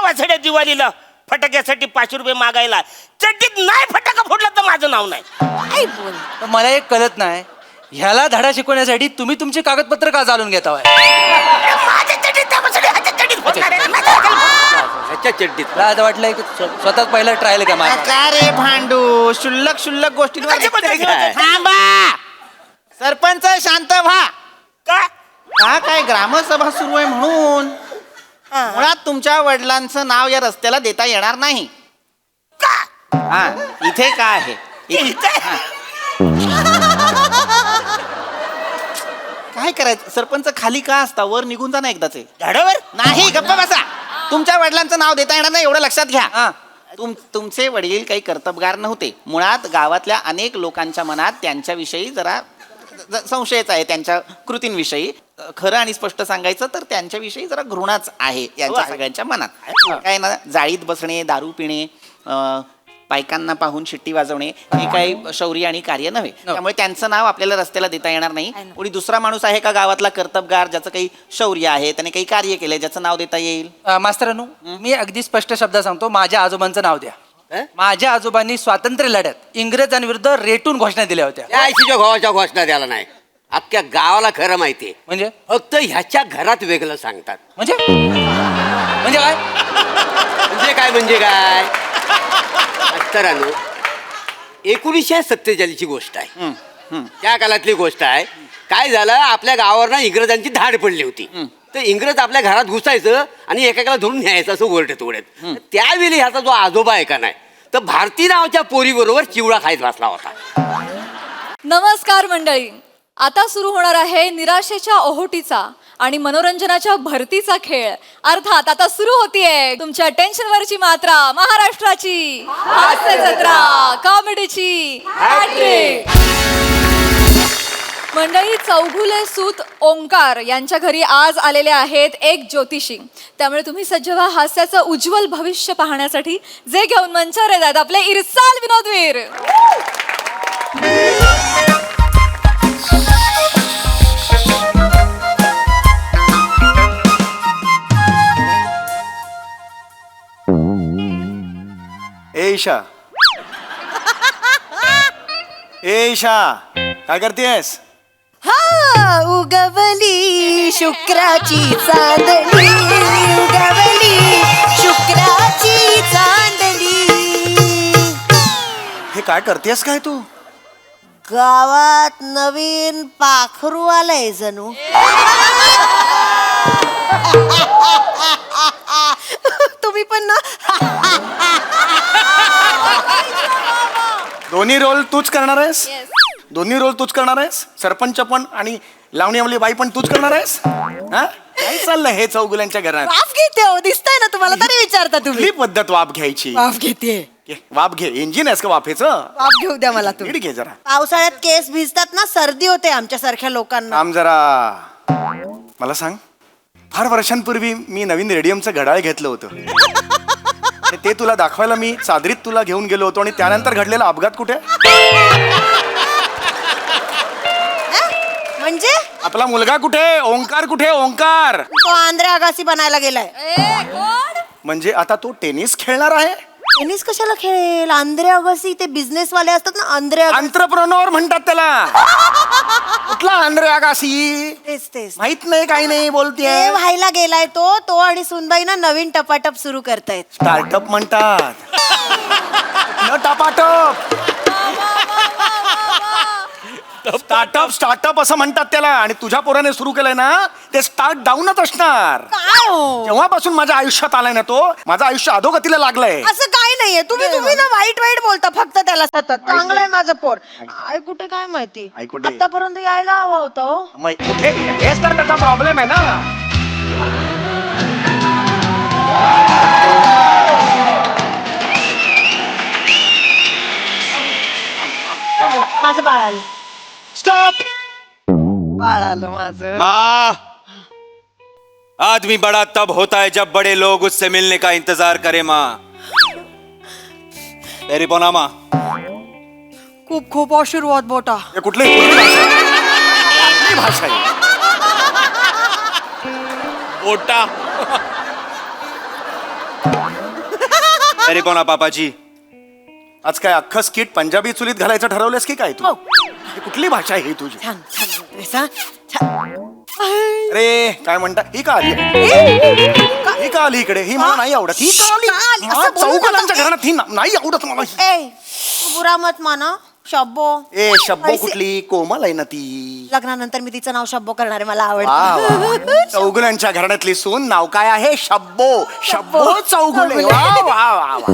भासड्या दिवाळीला फटाक्यासाठी 5 रुपये मागायला, चड्डीत नाही फटाका फोडला तर माझं नाव नाही. काय बोल. तर मला एक कळत नाही, ह्याला धडा शिकवण्यासाठी तुम्ही तुमची कागदपत्र का चालून घेता? माझ्या चड्डीत त्या भासड्या ह्याच्या चड्डीत फोडणार आहे ना, ह्याच्या चड्डीत मला आता वाटलंय की स्वतःच पहिला ट्रायल का माझा. का रे भांडू, शुल्लक शुल्लक गोष्टींवर कशाबद्दल ऐकतोय काय? काय? थांबा. सरपंच शांत व्हा. का हा काय ग्रामसभा सुरू आहे म्हणून मुळात तुमच्या वडिलांचं नाव या रस्त्याला देता येणार नाही. का हा इथे का आहे इथे? हा. काय करायचं सरपंच, खाली का असता, वर निघून जा ना एकदाचे. झाडावर नाही गप्पा बसा. तुमच्या वडिलांचं नाव देता येणार नाही एवढं लक्षात घ्या. हा. तुमचे वडील काही कर्तबगार नव्हते. मुळात गावातल्या अनेक लोकांच्या मनात त्यांच्याविषयी जरा संशयच आहे, त्यांच्या कृतींविषयी. खरं आणि स्पष्ट सांगायचं तर त्यांच्याविषयी जरा घृणाच आहे यांच्या सगळ्यांच्या मनात. काय ना, जाळीत बसणे, दारू पिणे, बायकांना पाहून शिट्टी वाजवणे हे काही शौर्य आणि कार्य नव्हे. त्यामुळे त्यांचं नाव आपल्याला रस्त्याला देता येणार नाही. कोणी दुसरा माणूस आहे का गावातला कर्तबगार, ज्याचं काही शौर्य आहे, त्याने काही कार्य केलंय, ज्याचं नाव देता येईल? मास्तरानू, मी अगदी स्पष्ट शब्दात सांगतो, माझ्या आजोबांचं नाव द्या. माझ्या आजोबांनी स्वातंत्र्य लढ्यात इंग्रजांविरुद्ध रेटून घोषणा दिल्या होत्या. या आयशीच्या भावाच्या घोषणा द्यायला नाही, अख्ख्या गावाला खरं माहितीये. म्हणजे फक्त ह्याच्या घरात वेगळं सांगतात. म्हणजे म्हणजे काय? म्हणजे काय मास्तरांनो, 1947ची गोष्ट आहे. त्या काळातली गोष्ट आहे. काय झालं, आपल्या गावावर ना इंग्रजांची धाड पडली होती. तर इंग्रज आपल्या घरात घुसायचं आणि एकेकाला धरून न्यायचं असं ओरडत ओढत. त्यावेळी ह्याचा जो आजोबा आहे का नाही, तर भारती नावाच्या पोरीबरोबर चिवडा खायत बसला होता. नमस्कार मंडळी, आता सुरू होणार आहे निराशेच्या ओहोटीचा आणि मनोरंजनाच्या भरतीचा खेळ. अर्थात आता सुरू होतीये तुमच्या टेन्शनवरची मात्रा, महाराष्ट्राची हास्य जत्रा, कॉमेडीची हॅट्रिक. मंडळी, चौगुले सूत ओंकार यांच्या घरी आज आलेले आहेत एक ज्योतिषी. त्यामुळे तुम्ही सज्ज व्हा हास्याचं उज्ज्वल भविष्य पाहण्यासाठी. जे घेऊन मंचावर येतात आपले इरसाल विनोदवीर. ए ईशा, ए ईशा, काय करतेस? हा उगवली शुक्राची चांदणी, उगवली शुक्राची चांदणी. हे काय करतेस काय तू? गावात नवीन पाखरू आलंय जणू. तुम्ही पण ना. दोन्ही रोल तूच करणार आहेस? दोन्ही रोल तूच करणार आहेस? सरपंच पण आणि लावणीवाली बाई पण तूच करणार आहेस? हा, काय चाललंय हे चौगुल्यांच्या घरात? वाफ घेते हो, दिसतंय ना तुम्हाला, तरी विचारता तुम्ही. कुठली पद्धत वाफ घ्यायची? वाफ घेते. वाफ घे. इंजिन आहेस का वाफेचं? वाफ घेऊ द्या मला तुम्ही. नीट घे जरा. पावसाळ्यात केस भिजतात ना, सर्दी होते आमच्या सारख्या लोकांना. थांब जरा. मला सांग, फार वर्षांपूर्वी मी नवीन रेडियमचं घड्याळ घेतलं होतं. आणि ते तुला दाखवायला मी चादरीत तुला घेऊन गेलो होतो, आणि त्यानंतर घडलेला अपघात कुठे? म्हणजे आपला मुलगा कुठे? ओंकार कुठे? ओंकार तो आंध्रे आगासी बनायला गेलाय. म्हणजे आता तो टेनिस खेळणार आहे? टेनिस कशाला खेळेल? आंध्रे अगासी ते बिझनेस वाले असतात ना, आंध्रे अगासी. एंटरप्रेन्योर म्हणतात त्याला. कुठला आंध्रे आगासी? तेच तेच. माहित नाही, काही नाही ते बोलतेय. व्हायला गेलाय तो आणि सुनबाई ना नवीन टपाटप सुरू करतायत. स्टार्टअप म्हणतात. न टपाटप. स्टार्टअप असं म्हणतात त्याला. आणि तुझ्या पोराने सुरू केलंय ना, ते स्टार्ट डाऊनच असणार. काय हो? जेव्हापासून माझ्या आयुष्यात आलाय ना तो, माझं आयुष्य अधोगतीला लागलंय. असं काय नाहीये. तुम्ही ना वाईट बोलता फक्त त्याला सतत. चांगलंय माझं पोर. आई कुठे काय माहिती, आई कुठे? आतापर्यंत यायला हवा होता हो. मग कुठे? हेच तर त्याचा प्रॉब्लेम आहे ना. माझं बाळ आलं. स्टॉप. बाळ आलं माझं. माँ, आदमी बड़ा तब होता है जब बड़े लोग उससे मिलने का इंतजार करे माँ. तेरी बोना माँ. खूप खूप आशीर्वाद बोटा. हे कुठली भाषा आहे? ओटा. अरे कोणा पापाजी आज काय अख्खं स्किट पंजाबी चुलीत घालायचं ठरवलंस की काय तू ही कुठली भाषा आहे ही तुझी छान छान बोलतोयस, हा? छान. अरे काय म्हणता ही का आली ही का आली इकडे ही मला नाही आवडत ही का आली का आली? असं मला बोलू नका चौघांच्या तुम्ही. घरात ही नाही आवडत मला ही. ए बुरा मत माना शब्बो ए शब्बो पैसे- कुठली कोमल आहे ना ती लग्नानंतर मी तिचं नाव शब्बो करणार आहे, मला वा, आवडतं वा. चौगुल्यांच्या घराण्यातली सून नाव काय आहे शब्बो शब्बो चौगुले वा वा वा वा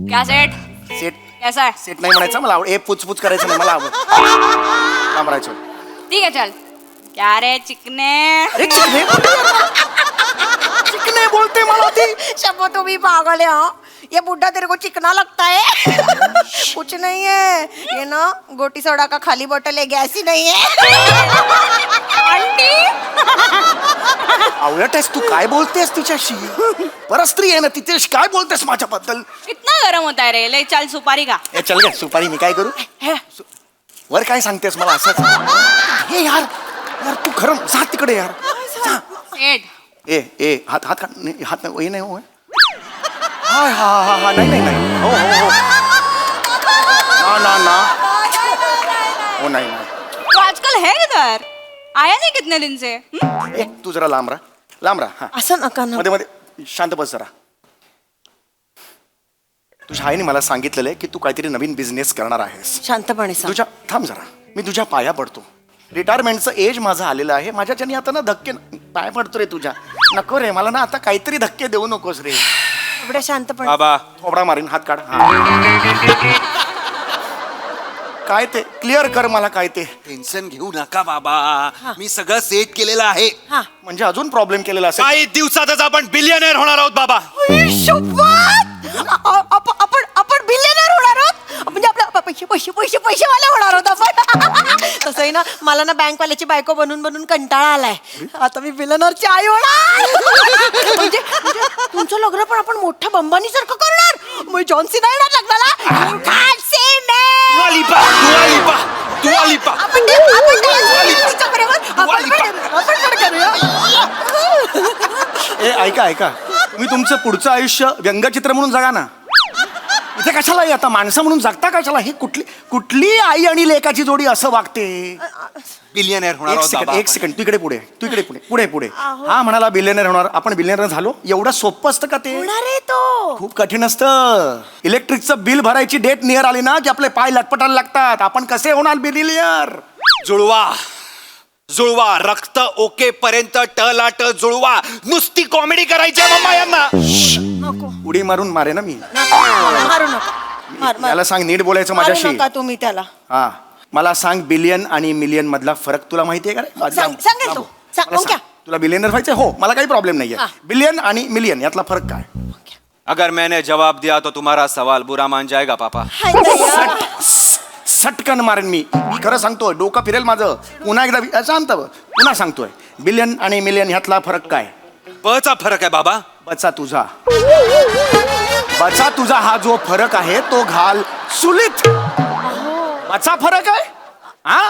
क्या सेट सेट कैसा है सेट नाही म्हणायचं मला आवड ए पुचपुच करायचं नाही मला आवड काम राहायचं ठीक है चल क्या रे चिकने अरे चिकने बोलते मला ती शब्बो तुम ही पागल है हाँ? ये बुढ़ा तेरे को चिकना लगता है कुछ नहीं है ये ना गोटी सोडा का खाली बोतल है, गैस ही नहीं है आवडत आहेस तू काय बोलतेस तिच्याशी परस्त्री आहे ना तिच्याशी काय बोलतेस माझ्याबद्दल कितना गरम होता है रे ले चल सुपारी का ए चल गे सुपारी मी काय करू वर काय सांगतेस मला असंच हे यार यार तू खरं जा तिकडे यार जा. सेट ए ए हात हात काढ. नाही, हात नाही नाही हो हा हा हा हा नाही नाही नाही हो हो हो ना ना ना हो नाही नाही तो आजकल है किधर आया नहीं कितने दिन से ए तू जरा लांब राहा हा असं नका ना मध्ये मध्ये शांत बस जरा तुझ्या आईने मला सांगितलेलं आहे की तू काहीतरी नवीन बिझनेस करणार आहेस शांतपणे सांग. तुझ्या थांब जरा मी तुझ्या पाया पडतो रिटायरमेंटचं एज माझं आलेलं आहे माझ्याच्यानी आता ना धक्के पाया पडतो रे तुझ्या नको रे मला ना आता काहीतरी धक्के देऊ नकोस रे एवढ्या शांतपणे बाबा थोबडा मारीन हात काढ हा. काय ते क्लिअर कर मला काय ते टेन्शन घेऊ नका बाबा मी सगळं सेट केलेलं आहे हा म्हणजे अजून प्रॉब्लेम केलेला असेल काही दिवसातच आपण बिलियनर होणार आहोत बाबा आपण आपण बिलियनर होणार आहोत म्हणजे आपल्या पैसे पैसे पैसे पैसेवाले होणार आहोत आपण तसंही ना मला ना बँकवाल्याची बायको बनून बनून कंटाळा आलाय आता मी बिलियनरची आई होणार म्हणजे तुमचं लग्न पण आपण मोठ्या बंबानी सारखं करणार मग जॉन्सी नाही येणार लग्नाला You can't say no. आपण तिच्याबरोबर आपण पण करूया ए ऐका तुम्ही तुमचं पुढचं आयुष्य व्यंगचित्र म्हणून जगा ना इथे कशाला आहे आता माणसं म्हणून जगता कशाला ही कुठली आई आणि लेकाची जोडी असं वागते बिलियनर होणार आहोत बाबा एक सेकंड तू इकडे पुढे हा म्हणाला बिलियनर होणार आपण बिलियनर झालो एवढं सोपं असतं का ते होणार आहे तो खूप कठीण असतं इलेक्ट्रिकचं बिल भरायची डेट नियर आली ना की आपले पाय लटपटायला लागतात आपण कसे होणार बिलियनर जुळवा रक्त ओके पर्यंत टलाट जुळवा नुसती कॉमेडी करायची आहे मम्मा यांना नको उडी मारून मारे ना मी मारू नका मार मला सांग नीट बोलायचं मारू माझ्याशी नका तुम्ही त्याला हा मला सांग बिलियन आणि मिलियन मधला फरक तुला माहितीये का रे? सांगेल तो. सांग, मला ओंक्या. तुला बिलियनर व्हायचंय हो मला काही प्रॉब्लेम नाहीये हा. बिलियन आणि मिलियन यातला फरक काय अगर मैंने जवाब दिया तो तुम्हारा सवाल बुरा मान जाएगा पापा हाय दया. सटकन मारेन मी खरं सांगतोय डोकं फिरेल माझं पुन्हा एकदा शांत पुन्हा सांगतोय बिलियन आणि मिलियन ह्यातला फरक काय पचा फरक आहे बाबा बचा तुझा हा जो फरक आहे तो घाल चुलीत बचा फरक आहे हा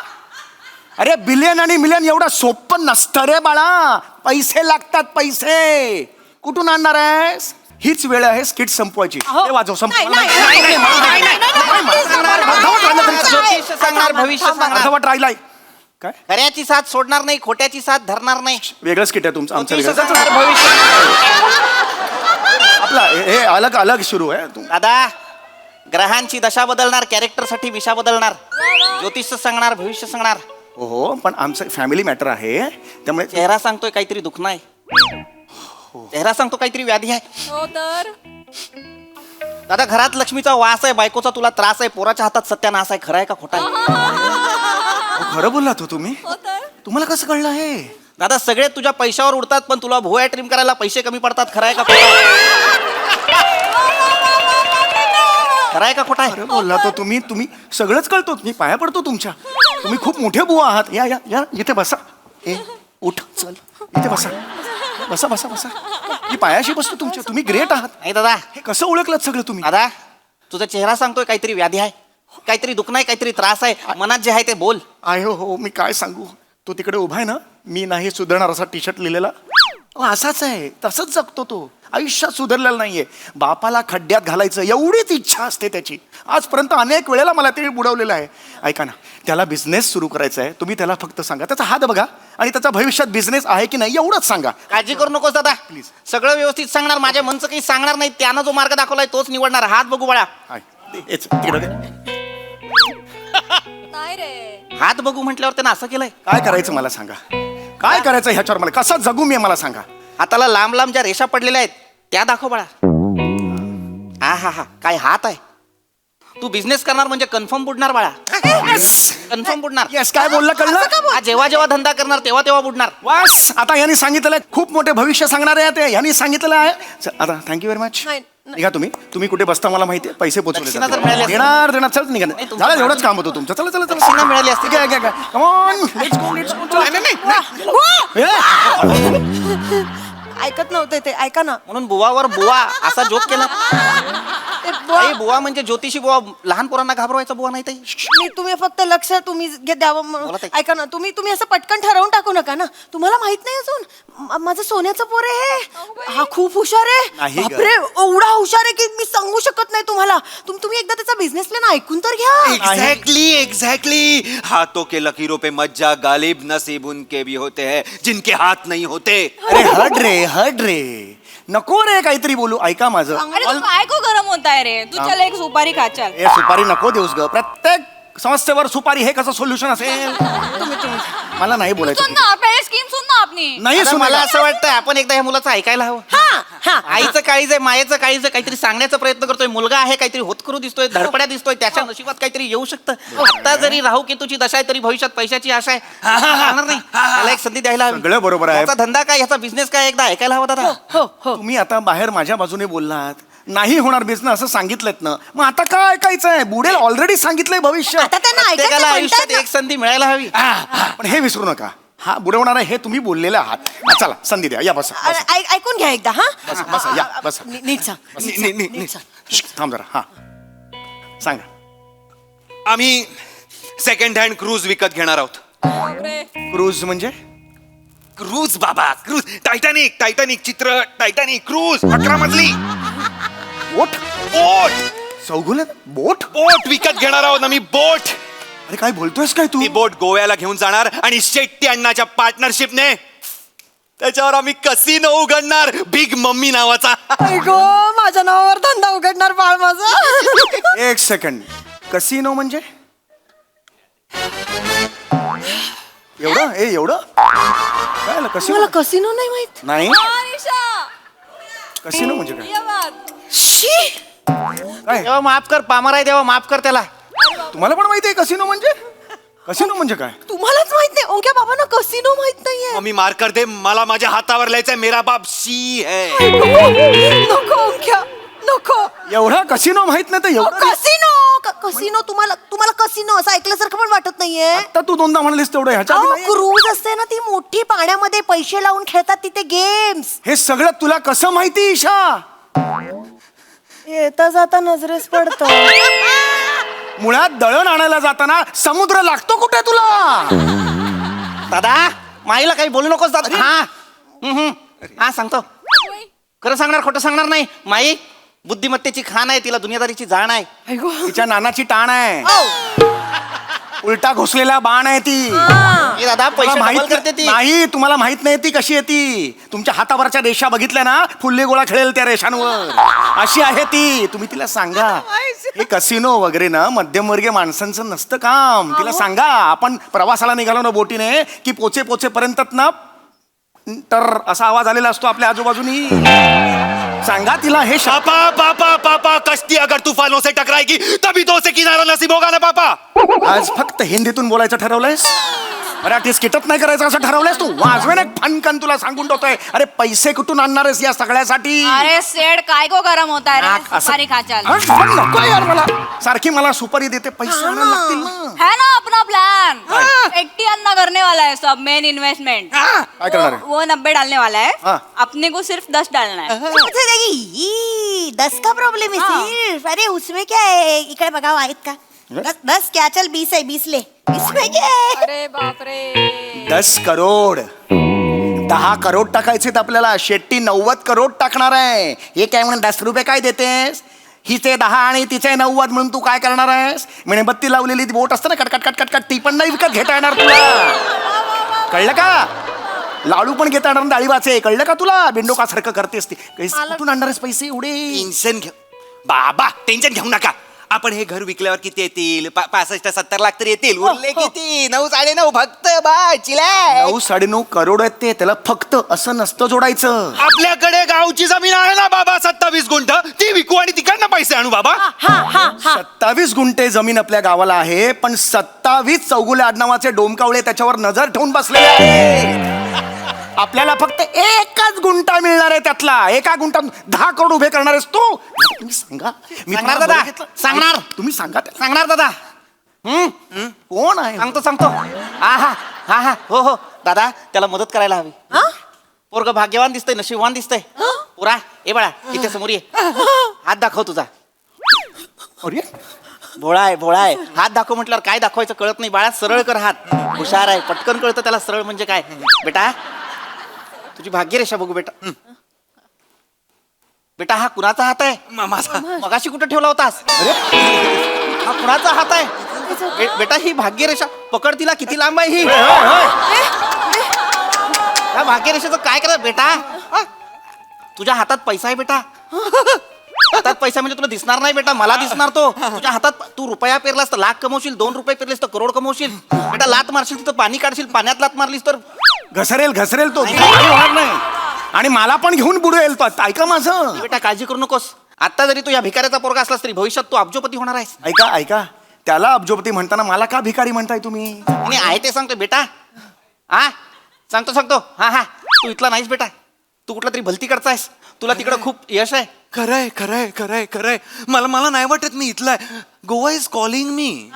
अरे बिलियन आणि मिलियन एवढं सोपं नसतं रे बाळा पैसे लागतात पैसे कुठून आणणार आहेस हीच वेळ आहे स्किट संपवायची हे वाजव नाही, नाही, नाही, नाही, नाही, नाही, नाही, नाही, ज्योतिष सांगणार भविष्य सांगणार अर्धवट राहिलाय काय खऱ्याची साथ सोडणार नाही खोट्याची साथ धरणार नाही वेगळं स्किट आहे तुमचं आमचं ज्योतिष वेगळं सांगणार भविष्य आपला हे अलग अलग सुरू आहे तू दादा ग्रहांची दशा बदलणार कॅरेक्टरसाठी विषा बदलणार ज्योतिष सांगणार भविष्य सांगणार हो पण आमचं फॅमिली मॅटर आहे त्यामुळे चेहरा सांगतोय काहीतरी दुखणं आहे चेहरा सांगतो काहीतरी व्याधी आहे हो तर दादा घरात लक्ष्मीचा वास आहे बायकोचा तुला त्रास आहे पोराच्या हातात सत्यानाश आहे खरं आहे का खोटा आहे खरं बोललात हो तुम्ही हो तर तुम्हाला कसं कळलं हे दादा सगळे तुझ्या पैशावर उडतात पण तुला भुवया ट्रिम करायला पैसे कमी पडतात खरं आहे का खोटा आहे खरं आहे का खोटा आहे खरं बोलला तो तुम्ही सगळंच कळतो मी पाया पडतो तुमच्या तुम्ही खूप मोठे बुवा आहात या या या इथे बसा ए उठ चल इथे बसा बसा बसा बसा मी पायाशी बसतो तुमच्या तुम्ही ग्रेट आहात नाही दादा हे कसं ओळखलं सगळं तुम्ही दादा तुझा चेहरा सांगतोय काहीतरी व्याधी आहे काहीतरी दुखणं आहे काहीतरी त्रास आहे मनात जे आहे ते बोल आहे हो मी काय सांगू तो तिकडे उभा आहे ना मी नाही सुधारणार असा टी शर्ट लिहिलेला असाच आहे तसंच जगतो तो आयुष्यात सुधारलेलं नाहीये. बापाला खड्ड्यात घालायचं एवढीच इच्छा असते त्याची. आजपर्यंत अनेक वेळेला मला ते बुडवलेलं आहे. ऐका ना, त्याला बिझनेस सुरू करायचा आहे. तुम्ही त्याला फक्त सांगा, त्याचा हात बघा आणि त्याचा भविष्यात बिझनेस आहे की नाही एवढंच सांगा. काळजी करू नकोस दादा, प्लीज. सगळं व्यवस्थित सांगणार, माझ्या मनचं काही सांगणार नाही. त्यानं जो मार्ग दाखवलाय तोच निवडणार. हात बघू बाळा, हाय, हेच, तिकडं दे. नाही रे. हात बघू म्हटल्यावर त्यानं असं केलंय. काय करायचं मला सांगा, काय करायचं ह्याच्यावर मला कसं जगू मी मला सांगा. हाताला लांब लांब ज्या रेषा पडलेल्या आहेत त्या दाखव बाळा. हा काय हात आहे. तू बिझनेस करणार म्हणजे कन्फर्म बुडणार बाळा, कन्फर्म बुडणार. येस, काय बोललं कळलं. हा जेव्हा जेव्हा धंदा करणार तेव्हा तेव्हा बुडणार. वास, आता यांनी सांगितलेलं आहे, खूप मोठे भविष्य सांगणार आहे ते. यांनी सांगितलेलं आहे. आता थँक्यू व्हेरी मच. नाही, निघा तुम्ही कुठे बसता मला माहिती आहे. पैसे पोचवले दक्षिणा जर मिळाली असती. देणार चल निघा. नाही, तुमचं झालं एवढंच काम होतं तुमचं. चला चला चला. दक्षिणा मिळाली असती. ठीक आहे, कम ऑन, लेट्स गो. ऐकत नव्हते ते. ऐका ना. म्हणून बुवावर बुवा असा जोक केला. ते बुवा, आई बुवा म्हणजे ज्योतिषी बुवा, लहान पोरांना घाबरवायचा बुवा नाही ताई. तुम्ही फक्त लक्ष तुम्ही द्यावं बोला म्हणून. ताई. ऐका ना, तुम्ही असं पटकन ठरवून टाकू नका ना. तुम्हाला माहित नाही अजून माझं सोन्याचं पोर आहे. हा खूप हुशार आहे. नाही ग. बापरे, एवढा हुशार आहे की मी सांगू शकत नाही तुम्हाला. तुम्ही एकदा त्याचा बिझनेस प्लॅन ऐकून तर घ्या. एग्जैक्टली. हाथों के लकीरों पे मज्जा गालिब, नसीब उनके भी होते हैं जिनके हाथ नहीं होते. अरे हट रे नको रे काहीतरी बोलू. ऐका माझं. अरे तू काय को गरम होताय रे. तू चल एक सुपारी खा चल. ए सुपारी नको देऊस ग. प्रत्येक समस्येवर सुपारी हे कसं सोल्युशन असेल. मला नाही बोलायचं. सुन ना पहिले स्कीम सुन ना आपली. नाही आता मला सुनायला. असं वाटतं आपण एकदा ह्या मुलाचं ऐकायला हवं. आईचं काळीज आहे, मायेचं काळीज आहे, काहीतरी सांगण्याचा प्रयत्न करतोय. मुलगा आहे, काहीतरी होतकरू दिसतोय, धडपड्या दिसतोय, त्याच्या नशिबात काहीतरी येऊ शकतं. आता जरी राहू केतूची दशा आहे तरी भविष्यात पैशाची आशा आहे. जाणार नाही. त्याला एक संधी द्यायला हवी. सगळं बरोबर आहे. याचा धंदा काय, याचा बिझनेस काय, एकदा ऐकायला हवा दादा. तुम्ही आता बाहेर माझ्या बाजूने बोललात, नाही होणार बिझनेस असं सांगितलं ना. मग आता काय ऐकायचं आहे. बुडेल ऑलरेडी सांगितलंय भविष्य. आता त्यांना प्रत्येकाला ऐकायचं आयुष्यात म्हणतायत एक संधी मिळायला हवी. पण हे विसरू नका, हा बुडवणार आहे हे तुम्ही बोललेले आहात. चला संधी द्या. या बसा ना. ऐकून घ्या एकदा. हा बसा या बसा. नीट सांग. नीट सांग. थांब जरा. हा सांगा. आम्ही सेकंड हँड क्रूज विकत घेणार आहोत. क्रूज म्हणजे क्रूज बाबा, क्रूज. टायटॅनिक चित्र, टायटॅनिक क्रूज 11 मजली बोट. बोट चौगुल्यात बोट. बोट विकत घेणार आहोत आम्ही. बोट. अरे काय बोलतोयस काय तू. ती बोट गोव्याला घेऊन जाणार आणि शेट्टी अण्णाच्या पार्टनरशिपने त्याच्यावर आम्ही कसिनो उघडणार, बिग मम्मी नावाचा. गो माझ्या नावावर धंदा उघडणार बाळ माझं. एक सेकंड. कसिनो म्हणजे एवढं एवढं काय मला कसिनो. कसिनो नाही माहित. नाही निशा, कसिनो म्हणजे काय. ये बघ. शी. काय देवा माफ कर, पामराय देवा माफ कर त्याला. तुम्हाला पण माहिती आहे कसिनो म्हणजे. कसिनो म्हणजे काय. तुम्हालाच माहित नाही. ओंक्या बाबांना कसिनो माहित नाहीये. मम्मी मार कर दे, मला माझ्या हातावर लिहायचंय मेरा बाप शी है. नको ओंक्या नको. एवढा कसिनो माहित नाही तर एवढं. कसिनो तुम्हाला कसिनो असं ऐकल्यासारखं पण वाटत नाहीये. आता तू दोनदा म्हणालीस तेवढं ह्याच्या आधी नाही. क्रूज असते ना ती मोठी, पाण्यामध्ये पैसे लावून खेळतात तिथे गेम्स. हे सगळं तुला कसं माहिती ईशा. येता जाता नजरेस पडत. मुळात दळण आणायला जाताना समुद्र लागतो कुठे तुला. दादा माईला काही बोलू नकोस दादा. हा सांगतो. खरं सांगणार, खोटं सांगणार नाही. माई बुद्धिमत्तेची खाण आहे, तिला दुनियादारीची जाण आहे. तिच्या नानाची टाण आहे, उलटा घुसलेला बाण आहे ती. हे दादा पैसे तुम्हाला डबल माहित करते ती. नाही, तुम्हाला माहित नाही ती कशी आहे ती. तुमच्या हातावरच्या रेषा बघितल्या ना, फुल्ले गोळा खेळेल त्या रेषांवर, अशी आहे ती. तुम्ही तिला सांगा हे कसिनो वगैरे ना मध्यमवर्गीय माणसांचं नसतं काम. तिला सांगा आपण प्रवासाला निघालो ना बोटीने की पोचेपर्यंत ना तर असा आवाज आलेला असतो आपल्या आजूबाजूनी. सांगा तिला हे पापा पापा पापा, कश्ती अगर तूफानों से टकराएगी तभी तो उसे किनारा नसीब होगा ना पापा. आज फक्त हिंदीतून बोलायचं ठरवलंयस, मराठी स्किटच नाही करायचं असं ठरवलंयस तू. वाजवेन एक फनकन तुला सांगून ठेवतोय. अरे पैसे कुठून आणणार आहेस या सगळ्यासाठी. अरे सेड काय को गरम होताय रे. असं- सुपारी खा चल. हं, पण नको यार मला. सारखी मला सुपारी देते, पैसे आणायला लागतील ना. है ना अपना प्लान. 80 अन्ना करने वाला है सब. मेन इन्वेस्टमेंट काय करणार आहे? वो 90 डालने वाला है. हाँ. अपने को सिर्फ 10 डालना है. 10 का प्रॉब्लेम है सिर्फ. अरे उसमें क्या है. इकडे बघावं आहेत का. 10 क्या चल 20 है. 20 ले. इसमें क्या है. अरे बापरे. 10 करोड 10 करोड टाकायचे आपल्याला. शेट्टी 90 करोड टाकणार आहे. हे काय म्हणून 10 रुपये काय देतेस? हिचे 10 आणि तिचे 90 म्हणून तू काय करणार आहेस? मेणबत्ती लावलेली ती बोट असते ना, कटकट कटकट कट, ती पण नाही विकत घेता येणार तुला. कळलं का? लाडू पण घेता येणार डाळिबाचे. कळलं का तुला? बिंडोकासारखं करतेस ती. कुठून आणणार आहेस पैसे एवढे? टेन्शन घेऊ बाबा, टेन्शन घेऊ नका. आपण हे घर विकल्यावर किती येतील? 65-70 लाख तरी येतील. उरले किती? 9 9.5 फक्त. बा चिलाय. 9 9.5 करोड आहेत ते. त्याला फक्त असं नसतं जोडायचं. आपल्याकडे गावची जमीन आहे ना बाबा, 27 गुंठ. ती विकू आणि तिकडनं पैसे आणू बाबा. 27 गुंठे जमीन आपल्या गावाला आहे, पण 27 चौगुले आडनावाचे डोमकावळे त्याच्यावर नजर ठेवून बसलेले आहेत. आपल्याला फक्त 1च गुंठा मिळणार आहे. त्यातला 1 गुंठा 10 करोड उभे करणार आहेस तू. तुम्ही सांगा. मी सांगणार तुम्हाला दादा. बरं घेतलं. सांगणार. तुम्ही सांगा. सांगणार दादा. कोण आहे? सांगतो. हा हो दादा, त्याला मदत करायला हवी. पोरग भाग्यवान दिसतंय, नशीबवान दिसतंय. पुरा ए बाळा, इथे समोर ये. हात दाखव तुझा. अरे भोळा आहे. हात दाखव म्हटल्यावर काय दाखवायचं कळत नाही बाळा. सरळ कर हात. हुशार आहे, पटकन कळतं त्याला सरळ म्हणजे काय. बेटा, तुझी भाग्यरेषा बघू बेटा. बेटा, हा कुणाचा हात आहे? माझा. मगाशी कुठं ठेवला होतास? अरे, हा कुणाचा हात आहे? बेटा, ही भाग्यरेषा पकड. तिला किती लांब आहे ही? या भाग्यरेषेचं काय करा बेटा? तुझ्या हातात पैसा आहे बेटा. हातात पैसा म्हणजे तुला दिसणार नाही बेटा, मला दिसणार तो. तुझ्या हातात तू रुपया पेरलास तर लाख कमवशील, 2 रुपये पेरलेस तर करोड कमवशील. बेटा, लात मारशील तिथं पाणी काढशील, पाण्यात लात मारलीस तर घसरेल तो. काही होणार नाही. आणि मला पण घेऊन बुडवेल तो. ऐका माझं. बेटा, काळजी करू नकोस. आता जरी तू या भिकाऱ्याचा पोरगा असलास तरी भविष्यात तू अब्जोपती होणार आहेस. ऐका. त्याला अब्जोपती म्हणताना मला का भिकारी म्हणताय तुम्ही? आणि आहे ते सांगतो बेटा. हा सांगतो. हा तू इथला नाहीस बेटा. तू कुठला तरी भलतीकडचा आहेस. तुला तिकडं खूप यश आहे. खरंय. मला नाही वाटत मी इथला आहे. Goa is calling me.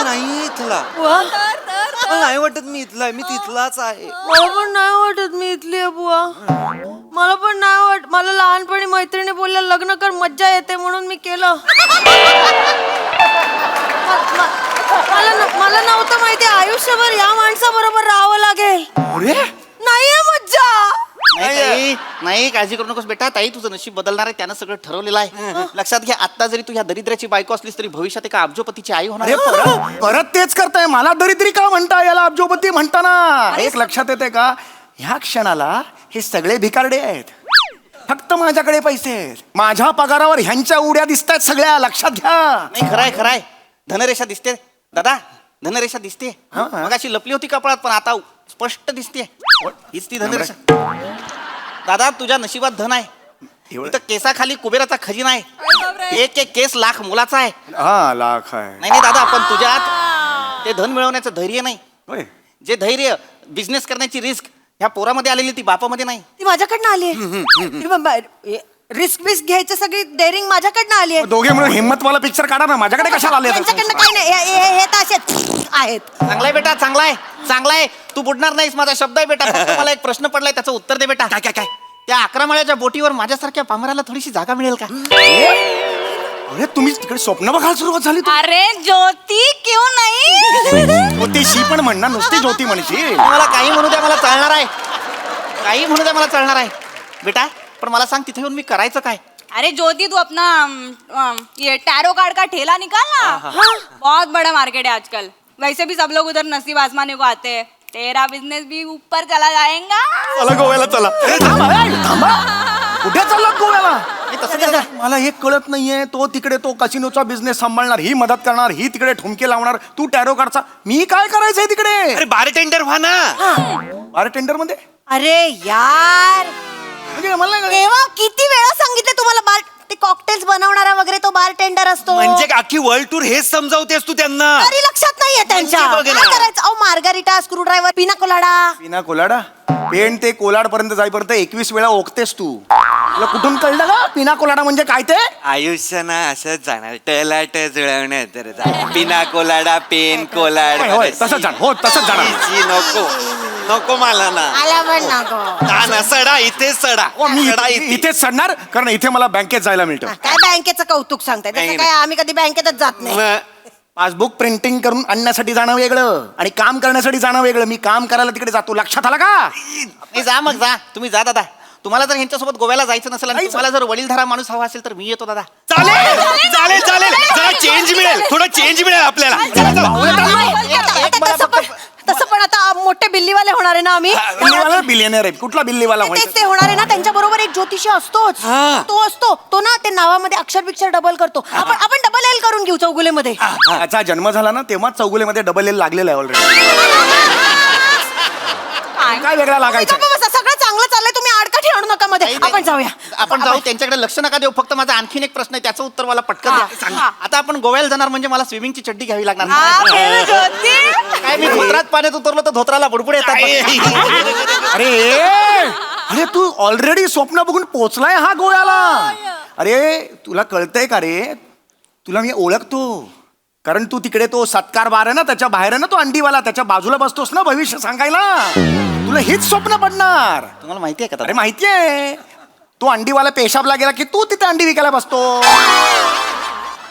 नाही इथला. मला नाही वाटत मी इथला आहे. मी तिथलाच आहे. मला पण नाही वाटत मी इथली आहे बुवा. मला पण नाही वाटत. मला लहानपणी मैत्रिणी बोलल्या लग्न कर, मज्जा येते म्हणून मी केलं. मला नव्हतं माहिती आयुष्यभर या माणसाबरोबर राहावं लागेल. अरे नाहीये मज्जा. नाही, काळजी करू नकोस बेटा. ताई, तुझं नशीब बदलणार आहे. त्यानं सगळं ठरवलेलं आहे. लक्षात घ्या, आता जरी तू ह्या दरिद्राची बायको असलीस तरी भविष्यात एका अब्जोपतीची आई होणार अरे परत तेच करताय. मला दरिद्री का म्हणता? याला अब्जोपती म्हणताना एक लक्षात येते का? ह्या क्षणाला हे सगळे भिकारडे आहेत. फक्त माझ्याकडे पैसे आहेत. माझ्या पगारावर ह्यांच्या उड्या दिसतायत सगळ्या. लक्षात घ्या. नाही, खरंय. धनरेषा दिसते दादा. धनरेषा दिसते. मग अशी लपली होती कपाळात, पण आता स्पष्ट दिसते. हीच ती धनरेषा. दादा, तुझ्या नशिबात धन आहे. इथं केसाखाली कुबेराचा खजिना आहे. एक केस लाख मोलाचा आहे. हा, लाख आहे. नाही दादा, पण तुझ्यात ते धन मिळवण्याचं धैर्य नाही. होय. जे धैर्य, बिझनेस करण्याची रिस्क ह्या पोरामध्ये आलेली ती बापामध्ये नाही. ती माझ्याकडनं आली आहे. रिस्क बिस्क घ्यायची सगळी डेअरिंग माझ्याकडनं आली आहे. दोघे मिळून हिम्मतवाला पिक्चर काढा ना. माझ्याकडे कशाला आले? त्यांच्याकडनं काही नाही. हे तर असेच आहेत. चांगलाय बेटा, चांगलाय. तू बुडणार नाहीस, माझा शब्द आहे बेटा. फक्त मला एक प्रश्न पडलाय, त्याचं उत्तर दे बेटा. काय? त्या 11 माळ्याच्या बोटीवर माझ्यासारख्या पामराला थोडीशी जागा मिळेल का? अरे तुम्ही तिकडे स्वप्न बघायला सुरुवात झाली. अरे ज्योती क्यों नाही? ज्योतिषी पण म्हणणार, नुसती ज्योती म्हणशी. मला काही म्हणू द्या, मला चालणार आहे. बेटा, पण मला सांग, तिथे येऊन मी करायचं काय? अरे ज्योति तू अपना ये टैरो कार्ड का ठेला निकाल ना. बहुत बड़ा मार्केट है आजकल. वैसे भी सब लोग उधर नसीब आजमाने को आते हैं. तेरा बिजनेस भी ऊपर चला जाएगा. चला गोव्याला चला. थांबा. कुठे चाललात गोव्याला? हे तसं कसं? मला एक कळत नाहीये. तो तिकडे तो कसिनोचा बिझनेस सांभाळणार, ही मदत करणार, ही तिकडे ठुमके लावणार, तू टॅरो काढचा. मी काय करायचंय तिकडे? अरे बारटेंडर व्हा ना. बारटेंडर मध्ये? अरे यार, म्हणजे मला नाही कळलं. तेव्हा किती वेळा सांगितलं तुम्हाला बार ते कॉकटेल्स बनवणारा वगैरे तो बार टेंडर असतो. म्हणजे अख्खी वर्ल्ड टूर हेच समजावतेस तू त्यांना. तरी लक्षात नाहीये त्यांच्या. म्हणजे बघ ना. काय करायचं? अहो, मार्गारिटा, स्क्रू ड्रायव्हर, पिना कोलाडा. पिना कोलाडा? पेन ते कोलाड पर्यंत जाईपर्यंत 21 वेळा ओकतेस तू. तुला कुठून कळलं का पिना कोलाडा म्हणजे काय ते? आयुष्य ना असंच जाणार. टलाट जुळवण्या तर पिना कोलाडा, पेन कोलाड. होय, तसंच जाणार. हो, तसंच जाणार. नको मला ना. आला पण नको. ना सडा इथे सडा. मी सडा इथे. इथेच चढणार, कारण इथे मला बँकेत जायला मिळतं. काय बँकेचं कौतुक सांगताय? नाही, तसं काय आम्ही कधी बँकेतच जात नाही. पासबुक प्रिंटिंग करून आणण्यासाठी जाणं वेगळं आणि काम करण्यासाठी जाणं वेगळं. मी काम करायला तिकडे जातो, लक्षात आलं का? नाही जा मग जा, तुम्ही जा दादा. तुम्हाला जर ह्यांच्यासोबत गोव्याला जायचं नसेल आणि तुम्हाला जर वडीलधारा माणूस हवा असेल तर मी येतो दादा. चालेल चालेल चालेल, जरा चेंज मिळेल, थोडा चेंज मिळेल आपल्याला. चला, चला. तसं पण आता मोठे बिल्लीवाले होणार आहे ना आम्ही. बिल्लीवाला बिलियनर आहे. कुठला बिल्लीवाला तेच व्हायचं? ते होणार आहे ना. त्यांच्या बरोबर एक ज्योतिषी असतोच. तो असतो तो ना, ते नावामध्ये अक्षर बिक्षर डबल करतो. आपण डबल एल करून घेऊ चौगुलेमध्ये. त्याचा जन्म झाला ना तेव्हा चौगुलेमध्ये डबल एल लागलेला आहे ऑलरेडी. काय वेगळा लागायचा? सगळं चांगलं चाललंय, तुम्ही आडकाठी आणू नका मध्ये. आपण जाऊया. आपण जाऊ, त्यांच्याकडे लक्ष नका देऊ. फक्त माझा आणखीन एक प्रश्न आहे, त्याचं उत्तर मला पटकन द्या. आता आपण गोव्याला जाणार म्हणजे मला स्विमिंगची चड्डी घ्यावी लागणार. काय मी धोत्रात पाण्यात उतरलो तर धोत्राला बुडबुडे येतात. अरे अरे तू ऑलरेडी स्वप्न बघून पोचलाय हा गोव्याला. अरे तुला कळतंय का रे? तुला मी ओळखतो, कारण तू तिकडे तो सत्कार बार आहे ना, त्याच्या बाहेर आहे ना तो अंडीवाला, त्याच्या बाजूला बसतोस ना भविष्य सांगायला. तुला हेच स्वप्न पडणार. तुम्हाला माहिती आहे का? अरे माहितीये, तो अंडीवाला पेशाबला गेला की तू तिथे अंडी विकायला बसतो.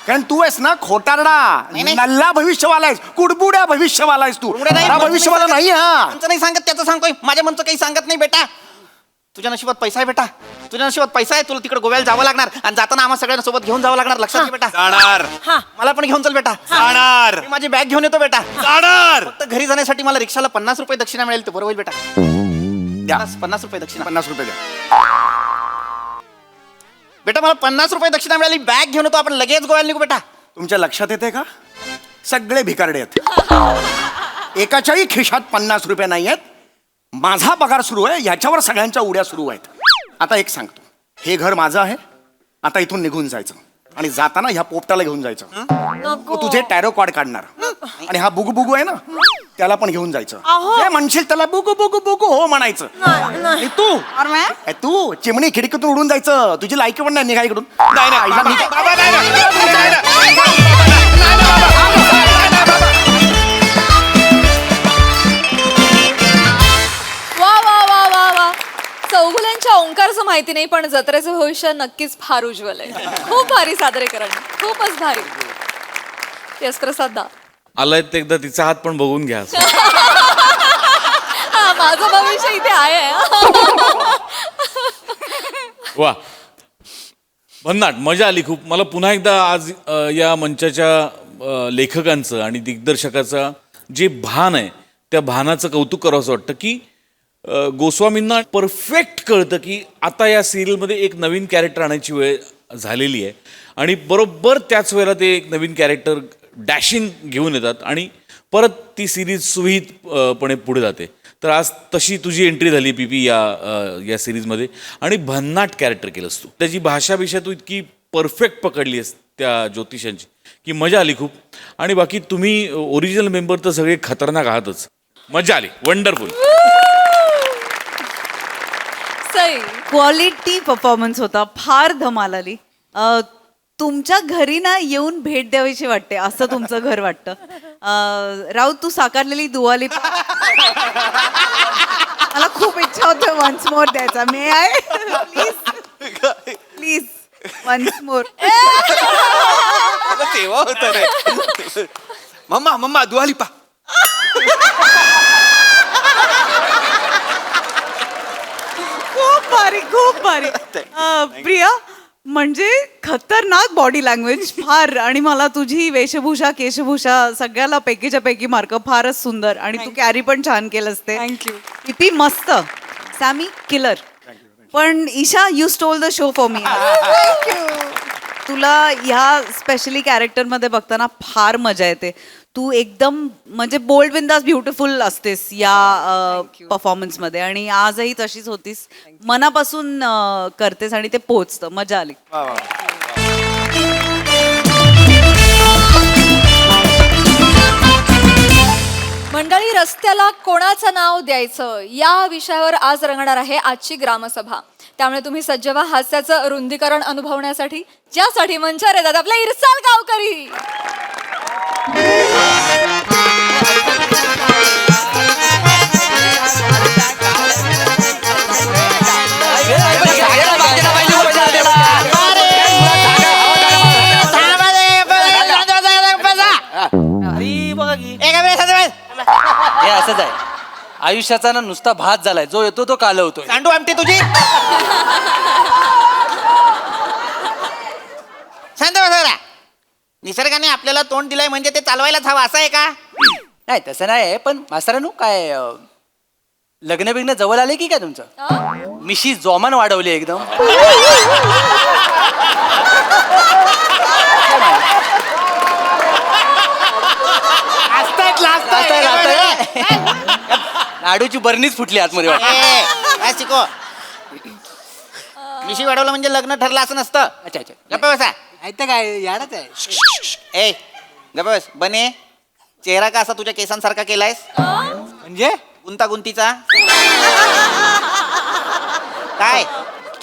कारण तू आहेस ना खोटारडा, नल्ला भविष्यवाला आहेस, कुडबुड्या भविष्यवाला आहेस तू. भविष्यवाला नाही. हा नाही सांगत, त्याचं सांगतोय. माझ्या मनचं काही सांगत नाही बेटा. तुझ्या नशिबात पैसा आहे बेटा, तुझ्या नशिबात पैसा आहे. तुला तिकडे गोव्याला जावं लागणार आणि जाताना आम्हाला सगळ्यांना सोबत घेऊन जावं लागणार. लक्षात घे बेटा. जाणार मला पण घेऊन चल बेटा. जाणार मी माझी बॅग घेऊन येतो बेटा. जाणार. फक्त घरी जाण्यासाठी मला रिक्षाला 50 रुपये दक्षिणा मिळेल, तर बरोबर होईल बेटा. द्या 50 रुपये दक्षिणा. 50 रुपये द्या. बेटा मला 50 रुपये दक्षिणा मिळाली, बॅग घेऊन येतो, आपण लगेच गोव्याला निघू बेटा. तुमच्या लक्षात येते का? सगळे भिकारडे आहेत. एकाच्याही खिशात 50 रुपये नाही आहेत. माझा पगार सुरू आहे, ह्याच्यावर सगळ्यांच्या उड्या सुरू आहेत. आता एक सांगतो, हे घर माझं आहे. आता इथून निघून जायचं आणि जाताना ह्या पोपटाला घेऊन जायचं. तो तुझे टॅरो कार्ड काढणार आणि हा बुगू बुगू आहे ना, त्याला पण घेऊन जायचं. जे म्हणशील त्याला बुगू बुगू बुगू हो म्हणायचं. आणि तू चिमणी खिडकीतून उडून जायचं. तुझी लायकी पण नाही, निघा इकडून. नाही नाही बाबा, नाही वा वा वा वा वा. चौगुल्यांच्या ओंकारचं माहिती नाही, पण जत्रेचं भविष्य नक्कीच फार उज्ज्वल आहे. खूप भारी सादरीकरण, खूपच भारी. येस प्रसाद दा. आलाय ते एकदा तिचा हात पण बघून घ्या. हा, माझं भविष्य इथे आहे. वा, भन्नाट, मजा आली खूप. मला पुन्हा एकदा आज या मंचाच्या लेखकांचं आणि दिग्दर्शकाचं जे भान आहे त्या भानाचं कौतुक करावंसं वाटतं की गोस्वामींना परफेक्ट कळतं की आता या सिरियलमध्ये एक नवीन कॅरेक्टर आणायची वेळ झालेली आहे आणि बरोबर त्याच वेळेला ते एक नवीन कॅरेक्टर डॅशिंग घेऊन येतात आणि परत ती सिरीज सुविहितपणे पुढे जाते. तर आज तशी तुझी एंट्री झाली पीपी या सिरीजमध्ये आणि भन्नाट कॅरेक्टर केलंस तू. त्याची भाषा तू इतकी परफेक्ट पकडली आहेस त्या ज्योतिषांची की मजा आली खूप. आणि बाकी तुम्ही ओरिजिनल मेंबर तर सगळे खतरनाक आहातच. मजा आली, वंडरफुल. क्वालिटी परफॉर्मन्स होता, फार धमाल आली. तुमच्या घरी ना येऊन भेट द्यावीशी वाटते, असं तुमचं घर वाटतं. राऊत, तू साकारलेली दुआली मला खूप इच्छा होते वन्स मोर द्यायचा. May I please please once more. तेव्हा होत रे. Mamma mamma दुआलिपा. खूप भारी, खूप भारी. प्रिया, म्हणजे खतरनाक बॉडी लँग्वेज फार. आणि मला तुझी वेशभूषा केशभूषा सगळ्याला पैकीच्या पैकी मार्क. फारच सुंदर. आणि तू कॅरी पण छान केलंस ते. थँक्यू. किती मस्त. Sammy killer. पण Isha, you stole the show for me. तुला ह्या स्पेशली कॅरेक्टरमध्ये बघताना फार मजा येते. तू एकदम म्हणजे बोल्ड बिंदास ब्युटिफुल असतेस या परफॉर्मन्समध्ये आणि आजही तशीच होतीस. मनापासून करतेस आणि ते पोचतं. मजा आली. मंडळी, रस्त्याला कोणाचं नाव द्यायचं या विषयावर आज रंगणार आहे आजची ग्रामसभा. त्यामुळे तुम्ही सज्ज व्हा हास्याचं रुंदीकरण अनुभवण्यासाठी, ज्यासाठी मंचावर येतात आपले इरसाल गावकरी. आयुष्याचा ना नुसता भात झालाय, जो येतो तो कालवतोय. सांडू आमटी तुझी. शांत बसा जरा. निसर्गाने आपल्याला तोंड दिलंय म्हणजे ते चालवायलाच हवं असं आहे का? नाही तसं नाही, पण मास्तरानू काय लग्न बिग्न जवळ आले की काय तुमचं? मिशी जोमान वाढवली एकदम. लाडूची बरणीच फुटली आतमध्ये वाटतं. काय शिको. मिशी वाढवलं म्हणजे लग्न ठरलं असं नसतं. अच्छा अच्छा. गप्प बसा. काय याडच आहे. ए गप्प बस. बने चेहरा का असा तुझ्या केसांसारखा केलायस? म्हणजे गुंतागुंतीचा काय?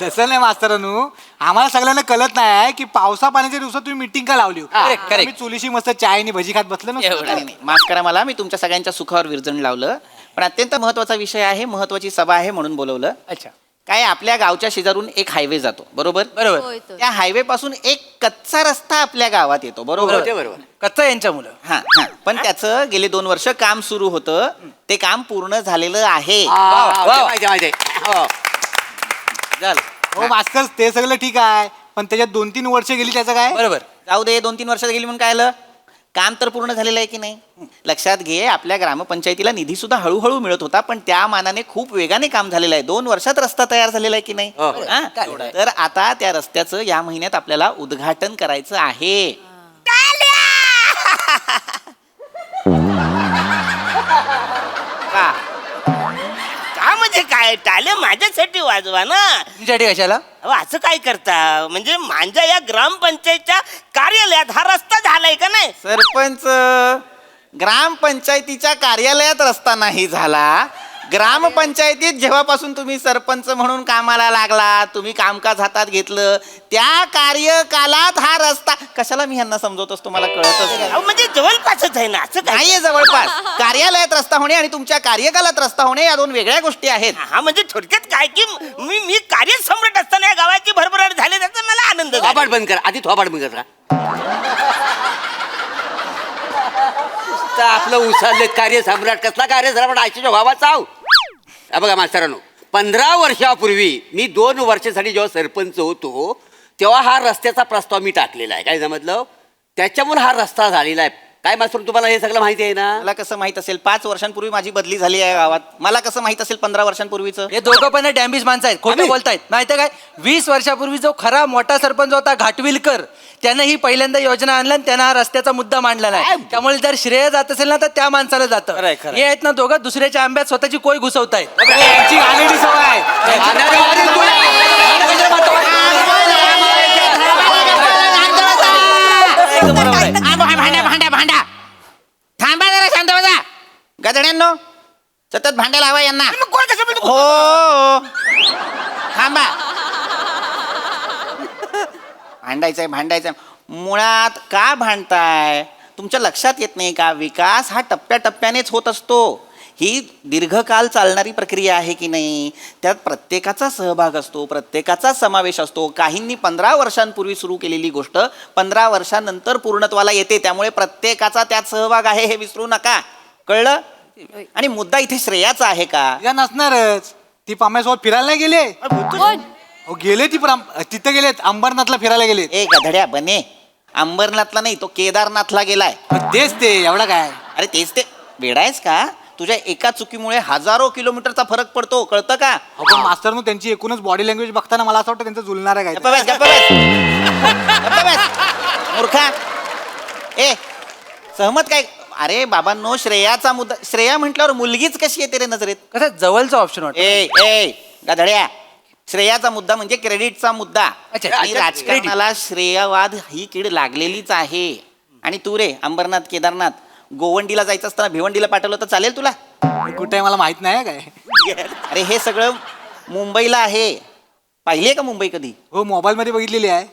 तसं नाही मास्तरानू, आम्हाला सगळ्यांना कळत नाही की पावसा पाण्याच्या दिवसात तुम्ही मिटिंग का लावली. Correct, correct. मी चुलीशी मस्त चाय आणि भजी खात बसलो ना. नाही, नाही, माफ करा मला, मी तुमच्या सगळ्यांच्या सुखावर विरजण लावलं. पण अत्यंत महत्वाचा विषय आहे, महत्वाची सभा आहे म्हणून बोलवलं. अच्छा. काय आपल्या गावच्या शेजारून एक हायवे जातो बरोबर? बरोबर. त्या हायवे पासून एक कच्चा रस्ता आपल्या गावात येतो बरोबर? बरोबर. कच्चा यांच्या मुलं. हा हा. पण त्याचं गेले 2 वर्ष काम सुरू होतं, ते काम पूर्ण झालेलं आहे. झालं. हो मास्तर, ते सगळं ठीक आहे, पण त्याच्यात 2-3 वर्ष गेली त्याचं काय? बरोबर. जाऊ दे, 2-3 वर्ष गेली म्हणून काय आलं? काम तर पूर्ण झालेलं आहे की नाही? लक्षात घे, आपल्या ग्रामपंचायतीला निधी सुद्धा हळूहळू मिळत होता, पण त्या मानाने खूप वेगाने काम झालेलं आहे. 2 वर्षात रस्ता तयार झालेला आहे की नाही? हा? तर आता त्या रस्त्याचं या महिन्यात आपल्याला उद्घाटन करायचं आहे. का म्हणजे काय? टाळे माझ्यासाठी वाजवा ना. तुमच्यासाठी कशाला? अहो, असं काय करता? म्हणजे माझ्या या ग्रामपंचायतच्या कार्यालयात हा रस्ता झालाय का नाही? सरपंच, ग्रामपंचायतीच्या कार्यालयात रस्ता नाही झाला. ग्रामपंचायतीत जेव्हापासून तुम्ही सरपंच म्हणून कामाला लागला, तुम्ही कामकाज हातात घेतलं, त्या कार्यकालात हा रस्ता. कशाला मी ह्यांना समजवत असतो, मला कळतच नाही. अहो, म्हणजे जवळपासच आहे ना. असं काय? नाहीये जवळपास. कार्यालयात रस्ता होणे आणि तुमच्या कार्यकालात रस्ता होणे या 2 वेगळ्या गोष्टी आहेत. हा, म्हणजे थोडक्यात काय की मी कार्यसम्राट असताना या गावाची भरभराट झाली, त्याचा मला आनंद झाला. थोबाड बंद कर आधी. थोबाड बंद कर. आपलं उचलले कार्यसम्राट. कसला कार्यसम्राट? आईच्या गावात चाव. बघा मास्तरांनो, 15 वर्षापूर्वी मी 2 वर्षासाठी जेव्हा सरपंच होतो तेव्हा हा रस्त्याचा प्रस्ताव मी टाकलेला आहे. काय समजलं? त्याच्यामुळे हा रस्ता झालेला आहे. काय मास्तर, तुम्हाला हे सगळं माहिती आहे ना? मला कसं माहित असेल? 5 वर्षांपूर्वी माझी बदली झाली आहे गावात. मला कसं माहित असेल 15 वर्षांपूर्वीचं? हे दोघं पण डॅम्बिश माणसं आहेत, खोटं बोलतायत. माहिती काय, 20 वर्षापूर्वी जो खरा मोठा सरपंच होता घाटविलकर, त्यानं ही पहिल्यांदा योजना आणला आणि त्यानं हा रस्त्याचा मुद्दा मांडला नाही. त्यामुळे जर श्रेय जात असेल ना तर त्या माणसाला जातं. हे आहेत ना दोघं दुसऱ्याच्या आंब्यात स्वतःची कोय घुसवतायत. यांची आलेली सवय आहे. भांडा थांबा जरा, शांत बसा. गदड्यांनो, सतत भांड्याला हवा यांना. हो, थांबा. भांडायचंय. मुळात का भांडताय? तुमच्या लक्षात येत नाही का? विकास हा टप्प्याटप्प्यानेच होत असतो. ही दीर्घकाल चालणारी प्रक्रिया आहे की नाही? त्यात प्रत्येकाचा सहभाग असतो, प्रत्येकाचा समावेश असतो. काहींनी 15 वर्षांपूर्वी सुरू केलेली गोष्ट 15 वर्षांनंतर पूर्णत्वाला येते. त्यामुळे प्रत्येकाचा त्यात सहभाग आहे, हे विसरू नका. कळलं? आणि मुद्दा इथे श्रेयाचा आहे का? या नसणारच. ती पाम्यासोबत फिरायला नाही गेले? हो गेले, ती पण तिथे गेलेत, अंबरनाथला फिरायला गेलेत. ए गधड्या बने, अंबरनाथला नाही, तो केदारनाथला गेलाय. तेच ते, एवढा काय? अरे तेच ते. वेडायस का? तुझ्या एका चुकीमुळे हजारो किलोमीटरचा फरक पडतो, कळतं का? पण मास्तरनु त्यांची एकूणच बॉडी लँग्वेज बघताना मला असं वाटतं त्यांचं जुलणार आहे गप्प बस, गप्प बस. गप्प बस, मूर्खा. ए सहमत काय? अरे बाबांनो, श्रेयाचा मुद्दा. श्रेया म्हटल्यावर मुलगीच कशी येते रे नजरेत? कसं जवळचा ऑप्शन वाटतं. ए गधड्या, श्रेयाचा मुद्दा म्हणजे क्रेडिटचा मुद्दा. आणि राजकारणाला श्रेयवाद ही कीड लागलेलीच आहे. आणि तू रे अंबरनाथ, केदारनाथ, गोवंडीला जायचं असताना भिवंडीला पाठवलं तर चालेल तुला? कुठे मला माहित नाही काय. अरे हे सगळं मुंबईला आहे. पाहिली आहे का मुंबई कधी? हो, मोबाईल मध्ये बघितलेली आहे.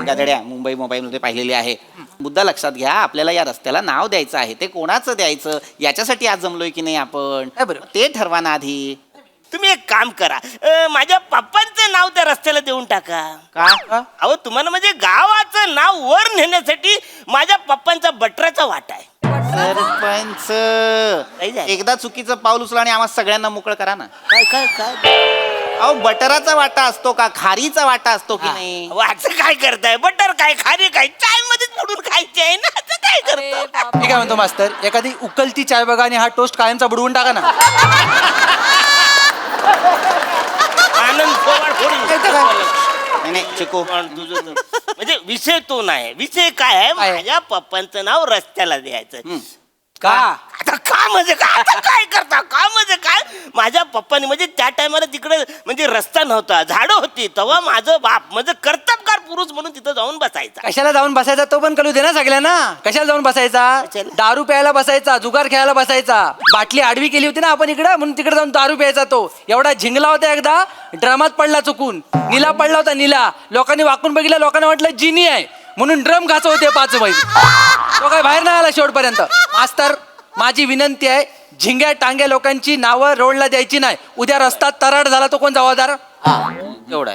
गधड्या, मुंबई मोबाईल मध्ये पाहिलेली आहे. मुद्दा लक्षात घ्या, आपल्याला या रस्त्याला नाव द्यायचं आहे. ते कोणाचं द्यायचं याच्यासाठी आज जमलोय की नाही आपण, ते ठरवा ना आधी. तुम्ही एक काम करा, माझ्या पप्पांचं नाव त्या रस्त्याला देऊन टाका. का? अहो, तुम्हाला म्हणजे गावाचं नाव वर नेण्यासाठी माझ्या पप्पांचा बटराचा वाटा आहे. सरपंच काय झालं? एकदा चुकीचं पाऊल उचला आणि आम्हाला सगळ्यांना मोकळं करा ना. काय काय काय अहो बटराचा वाटा असतो का खारीचा वाटा असतो की नाही? वाचं काय करताय? बटर काय, खारी काय, चाय मध्येच बुडून खायची आहे ना, आता काय करतो? मी काय म्हणतो मास्तर, एखादी उकलती चाय बघा आणि हा टोस्ट कायमचा बुडवून टाका ना. आनंद पोवाड फोडून नाही, नाही चिकू पण तुझं म्हणजे विषय तो नाही. विषय काय आहे, काय? माझ्या पप्पांचं नाव रस्त्याला द्यायचं. का आता का म्हणजे काय, आता काय करता, का म्हणजे काय? माझ्या पप्पानी म्हणजे त्या टायमाला तिकडे म्हणजे रस्ता नव्हता, झाडं होती, तेव्हा माझं बाप म्हणजे कर्तबगार पुरुष म्हणून तिथं जाऊन बसायचा. कशाला जाऊन बसायचा तो पण कळू दे ना सगळ्यांना. कशाला जाऊन बसायचा? कशाला? दारू प्यायला बसायचा, जुगार खेळायला बसायचा. बाटली आडवी केली होती ना आपण इकडं, म्हणून तिकडे जाऊन दारू प्यायचा. तो एवढा झिंगला होता, एकदा ड्रमात पडला चुकून. नीला पडला होता, नीला. लोकांनी वाकून बघितलं, लोकांना वाटलं जिनी आहे म्हणून ड्रम घासत होते 5 महिने. तो काय बाहेर नाही आला शेवटपर्यंत. मास्तर माझी विनंती आहे, झिंग्या टांग्या लोकांची नावं रोडला द्यायची नाही. उद्या रस्ता तराड झाला तो कोण जबाबदार? एवढा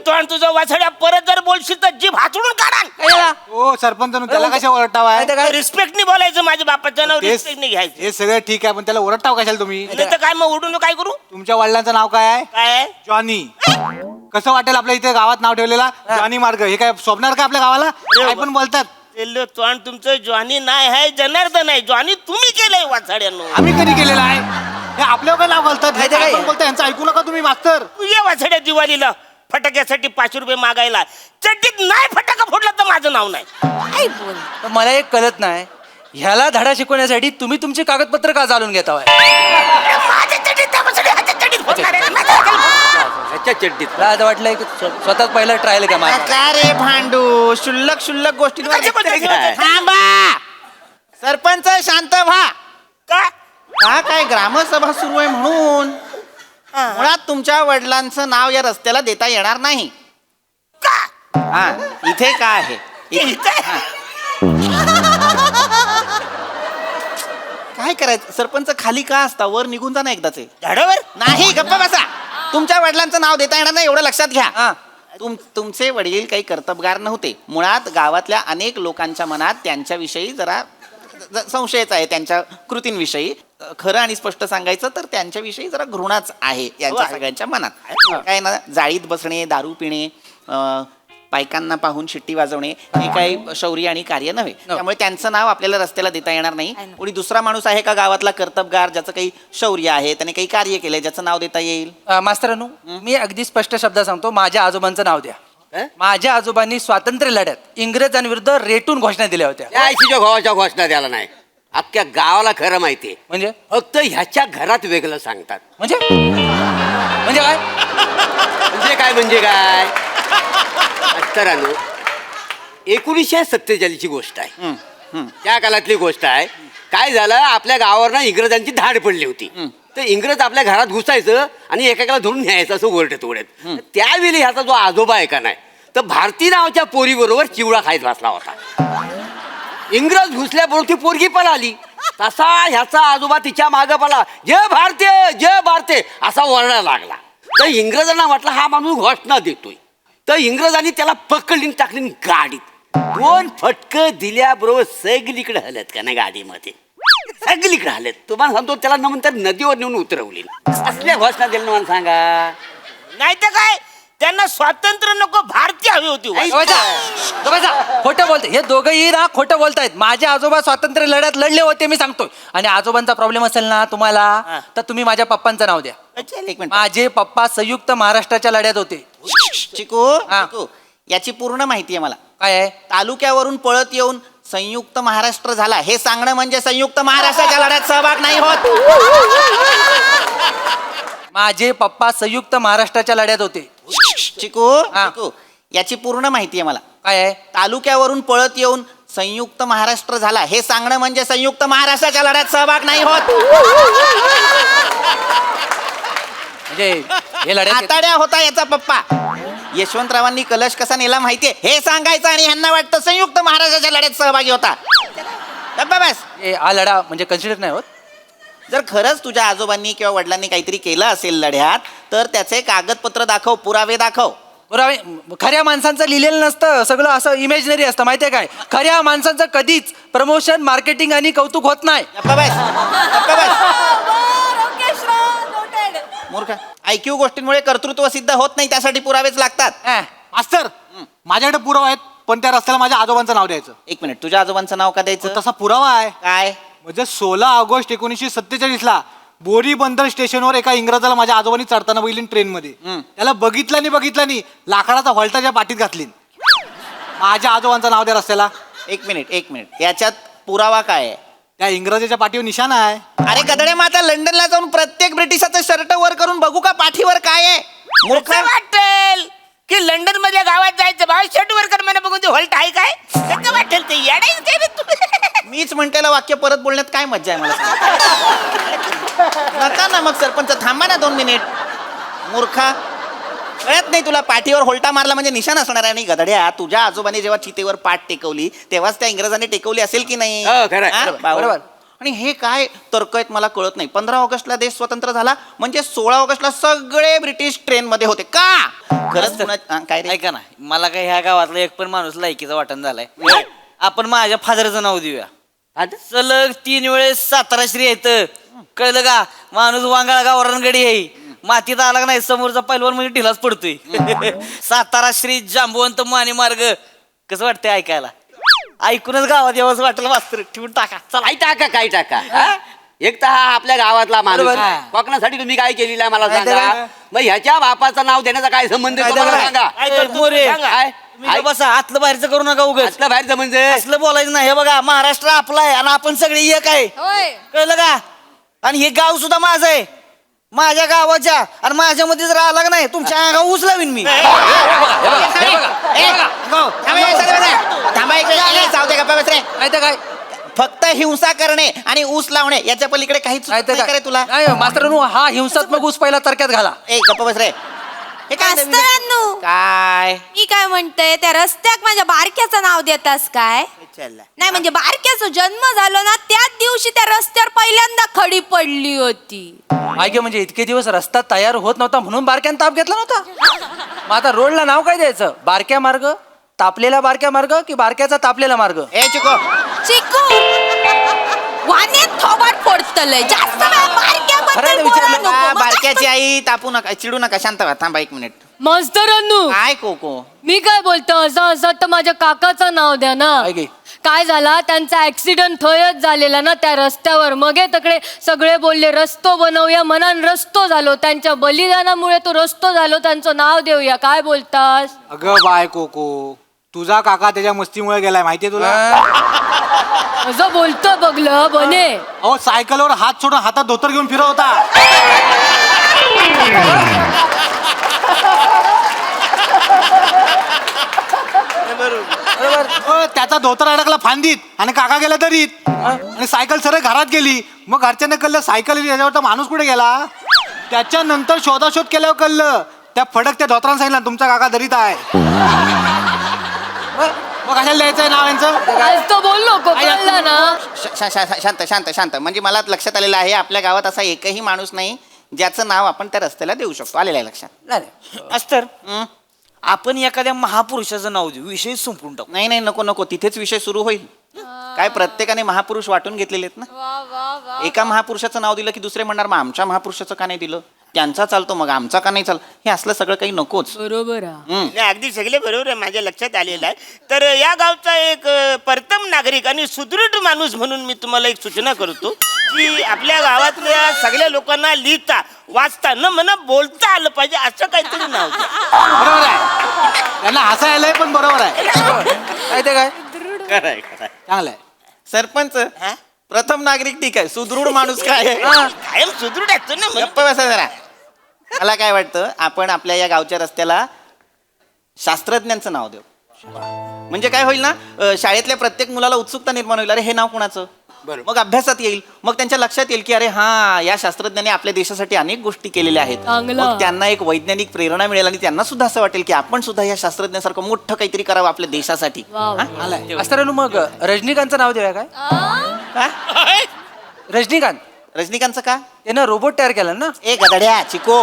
तो आणि तुझं वासड्या परत जर बोलशील तर जीभ हातून काढा. हो सरपंच त्याला कशा ओरडतावाय? काय रिस्पेक्टनी बोलायचं, माझ्या बापाचं नाव रिस्पेक्टनी घ्यायचं. हे सगळं ठीक आहे पण त्याला ओरडताव कशाला तुम्ही? नाही तर काय मग उडून काय करू? तुमच्या वडिलांचं नाव काय आहे? काय आहे? जॉनी. कसं वाटेल आपल्या इथे गावात नाव ठेवलेला जॉनी मार्ग? हे काय स्वप्नार का आपल्या गावाला? काय पण बोलतात. तो आणि तुमचं जॉनी नाही आहे, जनार्दन आहे. जॉनी तुम्ही केलंय वाचाड्यानो. आम्ही कधी केलेलं आहे? हे आपल्यावर काय नाव घालतात? हे काय पण बोलतात, यांचं ऐकू नका तुम्ही मास्तर. तू ये वाचाड्या दिवाळीला फटाक्यासाठी 5 रुपये मागायला. चड्डीत नाही फटाका फोडला तर माझं नाव नाही. काय बोल? पण मला एक कळत नाही, ह्याला धडा शिकवण्यासाठी तुम्ही तुमची कागदपत्र का चालून घेताय? माझ्या चड्डीत त्या वाचाड्या ह्याच्या चड्डीत फोडणार आहे. ह्याच्या चड्डीत मला आता वाटलं की स्वतःच पहिलं ट्रायल का माझा. का रे भांडू, शुल्लक गोष्टींवर कशी बोलते? थांबा. सरपंच शांत व्हा. का? का काय ग्रामसभा सुरू आहे म्हणून मुळात तुमच्या वडिलांचं नाव या रस्त्याला देता येणार नाही. का? हा इथे काय आहे? इथे? हा. काय करायचं सरपंच? खाली का असता? वर निघून जा ना एकदाचे. झाडावर नाही गप्पा बसा. तुमच्या वडिलांचं नाव देता येणार नाही एवढं लक्षात घ्या. तुमचे वडील काही कर्तबगार नव्हते. मुळात गावातल्या अनेक लोकांच्या मनात त्यांच्याविषयी जरा संशयच आहे, त्यांच्या कृतींविषयी. खरं आणि स्पष्ट सांगायचं तर त्यांच्याविषयी जरा घृणाच आहे यांच्या सगळ्यांच्या मनात. काय ना, जाळीत बसणे, दारू पिणे, बायकांना पाहून शिट्टी वाजवणे हे काही शौर्य आणि कार्य नव्हे. त्यामुळे त्यांचं नाव आपल्याला रस्त्याला देता येणार नाही. कोणी दुसरा माणूस आहे का गावातला कर्तबगार ज्याचं काही शौर्य आहे, त्याने काही कार्य केलंय, ज्याचं नाव देता येईल? मास्तरानू, मी अगदी स्पष्ट शब्दात सांगतो, माझ्या आजोबांचं नाव द्या. माझ्या आजोबांनी स्वातंत्र्य लढ्यात इंग्रजांविरुद्ध रेटून घोषणा दिल्या होत्या. त्या आयशीच्या भावाच्या घोषणा द्यायला नाही, अख्ख्या गावाला खरं माहितीये. म्हणजे फक्त ह्याच्या घरात वेगळं सांगतात. म्हणजे काय? म्हणजे काय मास्तरांनो, 1947ची गोष्ट आहे. त्या काळातली गोष्ट आहे. काय झालं, आपल्या गावावर ना इंग्रजांची धाड पडली होती. तर इंग्रज आपल्या घरात घुसायचं आणि एकेकाला धरून न्यायचं असं ओरडत ओढत. त्यावेळी ह्याचा जो आजोबा आहे का नाही, तर भारती नावाच्या पोरीबरोबर चिवडा खायत बसला होता. इंग्रज घुसल्याबरोबर ती पोरगी पळाली. तसा ह्याचा आजोबा तिच्या मागं पळा, जय भारतीय जय भारतीय असा ओरडायला लागला. तर इंग्रजांना वाटलं हा माणूस घोषणा देतोय. तर इंग्रजांनी त्याला पकडली टाकली गाडीत. 2 फटकं दिल्याबरोबर सगळीकडे हलत का नाही गाडीमध्ये, सगळीकडे हलत. तुम्हाला सांगतो त्याला नंतर नदीवर नेऊन उतरवली. असल्या घोषणा दिल्या मला सांगा. नाही तर काय, त्यांना स्वातंत्र्य नको, भारतीय हवी होती. खोटं बोलते हे दोघंही ना, खोटं बोलतायत. माझे आजोबा स्वातंत्र्य लढ्यात लढले होते मी सांगतोय. आणि आजोबांचा प्रॉब्लेम असेल ना तुम्हाला, तर तुम्ही माझ्या पप्पांचं नाव द्या. एक मिनिट. माझे पप्पा संयुक्त महाराष्ट्राच्या लढ्यात होते. चिकू याची पूर्ण माहिती आहे मला. काय आहे? तालुक्यावरून पळत येऊन संयुक्त महाराष्ट्र झाला हे सांगणं म्हणजे संयुक्त महाराष्ट्राच्या लढ्यात सहभाग नाही होत. माझे पप्पा संयुक्त महाराष्ट्राच्या लढ्यात होते. चिकू याची पूर्ण माहिती आहे मला. काय आहे? तालुक्यावरून पळत येऊन संयुक्त महाराष्ट्र झाला हे सांगणं म्हणजे संयुक्त महाराष्ट्राच्या लढ्यात सहभाग नाही होत. म्हणजे हे लढ्यात आताड्या होता याचा पप्पा. यशवंतरावांनी कलश कसा नेला माहितीये हे सांगायचं आणि ह्यांना वाटतं संयुक्त महाराष्ट्राच्या लढ्यात सहभागी होता. बस हा लढा म्हणजे कन्सिडर नाही होत. जर खरंच तुझ्या आजोबांनी किंवा वडिलांनी काहीतरी केलं असेल लढ्यात, तर त्याचे कागदपत्र दाखव, पुरावे दाखव. बरं आम्ही खऱ्या माणसांचं लिहिलेलं नसतं, सगळं असं इमॅजिनरी असतं माहितीये काय. खऱ्या माणसांचं कधीच प्रमोशन, मार्केटिंग आणि कौतुक होत नाही. गप्पा बस, गप्पा बस. नोटेड. मूर्ख. IQ गोष्टींमुळे कर्तृत्व सिद्ध होत नाही, त्यासाठी पुरावेच लागतात. मास्तर माझ्याकडे पुरावा आहेत, पण त्या रस्त्याला माझ्या आजोबांचं नाव द्यायचं. एक मिनिट, तुझ्या आजोबांचं नाव का द्यायचं? तसा पुरावा आहे. काय? म्हणजे 16 ऑगस्ट 1947 बोरी बंदर स्टेशनवर एका इंग्रजाला माझ्या आजोबांनी चढताना बघितली ट्रेनमध्ये. त्याला बघितलं नाही लाकडाचा व्हॉल्टाच्या पाठीत घातली. माझ्या आजोबांचं नाव द्या रस्त्याला. एक मिनिट, याच्यात पुरावा काय आहे? त्या इंग्रजाच्या पाठीवर निशाण आहे. अरे गदडे, मग आता लंडनला जाऊन प्रत्येक ब्रिटिशाचं शर्ट वर करून बघू का पाठीवर काय आहे? मूर्ख. कसं वाटेल की लंडन मधल्या गावात जायचं बा, शर्ट वर कर मला बघून ते हॉल्ट आहे काय? कसं वाटेल ते येडायचं काय रे तू? मीच म्हणतेला वाक्य परत बोलण्यात काय मज्जा आहे मला सांग. नका ना मग सरपंच, थांबा ना 2 मिनिट. मूर्खा, कळत नाही तुला? पाठीवर होल्टा मारला म्हणजे निशाण असणार आहे. आणि गधड्या, तुझ्या आजोबाने जेव्हा चितेवर पाठ टेकवली तेव्हाच त्या इंग्रजांनी टेकवली असेल की नाही? हो, खरं आहे. हा? बरोबर. आणि हे काय तर्क आहेत मला कळत नाही. 15 ऑगस्टला देश स्वतंत्र झाला म्हणजे 16 ऑगस्टला सगळे ब्रिटिश ट्रेन मध्ये होते का? खरंच काय रे? ऐका ना, मला काही ह्या गावातला एक पण माणूस लायकीचा वाटण झालाय. आपण माझ्या फादरचं नाव देऊया. सलग 3 वेळेस सातारा श्री येतं, कळलं का? माणूस वांगाळा गावरानगडी आहे, मातीत आला का नाही समोरचा पैलवान म्हणजे ढिलाच पडतोय. सातारा श्री जांबवंत माने मार्ग. कसं वाटतंय ऐकायला? ऐकूनच गावात यावंच वाटलं. मास्तर ठेवून टाका. चला काही टाका हा? एक तर हा आपल्या गावातला माणूस आहे. कोकणासाठी तुम्ही काय केलेलं आहे मला सांगा. मग ह्याच्या बापाचं नाव देण्याचा काय संबंध आहे तो मला सांगा. काय करतो तू? मोरे, सांगा. काय? तुम्ही बसा, आतलं बाहेरचं करू नका उगाच. असलं बाहेरचं म्हणजे असलं बोलायचं नाही. हे बघा, महाराष्ट्र आपला आहे आणि आपण सगळे एक आहे, होय. कळलं का? आणि हे गाव सुद्धा माझं आहे, माझ्या गावाच्या. आणि माझ्यामध्ये जर आला का नाही तुमच्या अंगावर ऊस लावीन मी. माहिती काय, फक्त हिंसा करणे आणि ऊस लावणे याच्या पलीकडे काहीच माहिती नाही करे तुला. नाही मास्तर, हा हिंसात्मक ऊस पहिला तरक्यात घाला. ए गप्प बस रे. हे काय नवीन आहे? मास्तरांनो, काय मी काय म्हणते, त्या रस्त्याक माझ्या बारक्याचं नाव देतास काय? नाही म्हणजे बारक्याचा जन्म झालो ना त्याच दिवशी त्या रस्त्यावर पहिल्यांदा खडी पडली होती. ऐक, म्हणजे इतके दिवस रस्ता तयार होत नव्हता म्हणून बारक्यानं ताप घेतला नव्हता. मग आता रोडला नाव काय द्यायचं? बारक्या मार्ग, तापलेला बारक्या मार्ग की बारक्याचा तापलेला मार्ग? ए चिको, चिकू वाण्यात थोबाड फोडतलंय. जास्त वेळ बारक्याबद्दल खरं बोलायला विचारलं नको. मग बारक्याची आई तापू नका, चिडू नका, शांत व्हा. थांबा 1 मिनिट. मास्तरांनो, काय कोको? मी काय बोलतो, असं तर माझ्या काकाचं नाव द्या ना. ऐक, काय झाला, त्यांचा ऍक्सिडेंट थयच झालेला ना त्या रस्त्यावर. मग हे तकडे सगळे बोलले रस्तो बनवूया, मनान रस्तो झालो. त्यांच्या बलिदानामुळे तो रस्तो झालो, त्यांचं नाव देऊया. काय बोलतास? अगं बाय कोको, तुझा काका त्याच्या मस्तीमुळे गेलाय माहितीये तुला. असं बोलतो बघलं बने. अहो सायकलवर हात सोडून हातात धोतर घेऊन फिरत होता. त्याचा धोतर अडकला फांदीत आणि काका गेला दरीत आणि सायकल सरळ घरात गेली. मग घरच्यांना कळलं सायकल याच्यावर तर माणूस कुठे गेला. त्याच्यानंतर शोधाशोध केल्यावर कळलं त्या फडक त्या धोतरानं सांगितलं तुमचा काका दरीत आहे. मग कशाला लिहायचंय नाव यांचं? आज तो बोललो कळलं ना. शांत शांत शांत. म्हणजे मला लक्षात आलेलं आहे आपल्या गावात असा एकही माणूस नाही ज्याचं नाव आपण त्या रस्त्याला देऊ शकतो. आलेलं आहे लक्षात. अस्तर, आपण एखाद्या महापुरुषाचं नाव देऊ, विषय संपून टाकू. नाही नाही, नको नको, तिथेच विषय सुरू होईल. काय प्रत्येकाने महापुरुष वाटून घेतलेले आहेत ना. एका महापुरुषाचं नाव दिलं की दुसरे म्हणणार मग आमच्या महापुरुषाचं का नाही दिलं? त्यांचा चालतो मग आमचा का नाही चाल? हे असलं सगळं काही नकोच. बरोबर नाही, अगदी सगळे बरोबर आहे, माझ्या लक्षात आलेलं आहे. तर या गावचा एक परतम नागरिक आणि सुदृढ माणूस म्हणून मी तुम्हाला एक सूचना करतो की आपल्या गावातल्या सगळ्या लोकांना लिहिता वाचता न म्हणा बोलता आलं पाहिजे असं काहीतरी नाव द्या. बरोबर आहे, त्यांना हसायलाय पण बरोबर आहे. माहिती काय, खरंय चांगलं आहे. सरपंच, प्रथम नागरिक ठीक आहे, सुदृढ माणूस काय आहे? कायम सुदृढ असतो ना मग. गप्प बसा जरा. मला काय वाटतं आपण आपल्या या गावच्या रस्त्याला शास्त्रज्ञांचं नाव देऊ. म्हणजे काय होईल ना, शाळेतल्या प्रत्येक मुलाला उत्सुकता निर्माण होईल. अरे हे नाव कोणाचं? मग अभ्यासात येईल, मग त्यांच्या लक्षात येईल की अरे हा या शास्त्रज्ञांनी आपल्या देशासाठी अनेक गोष्टी केलेल्या आहेत. मग त्यांना एक वैज्ञानिक प्रेरणा मिळेल आणि त्यांना सुद्धा असं वाटेल की आपण सुद्धा या शास्त्रज्ञासारखं मोठं काहीतरी करावं आपल्या देशासाठी. मास्तरांनो, मग रजनीकांतचं नाव देऊया काय? काय? रजनीकांत. रजनीकांतचं का? त्यानं रोबोट तयार केला ना. ए गधड्या चिको,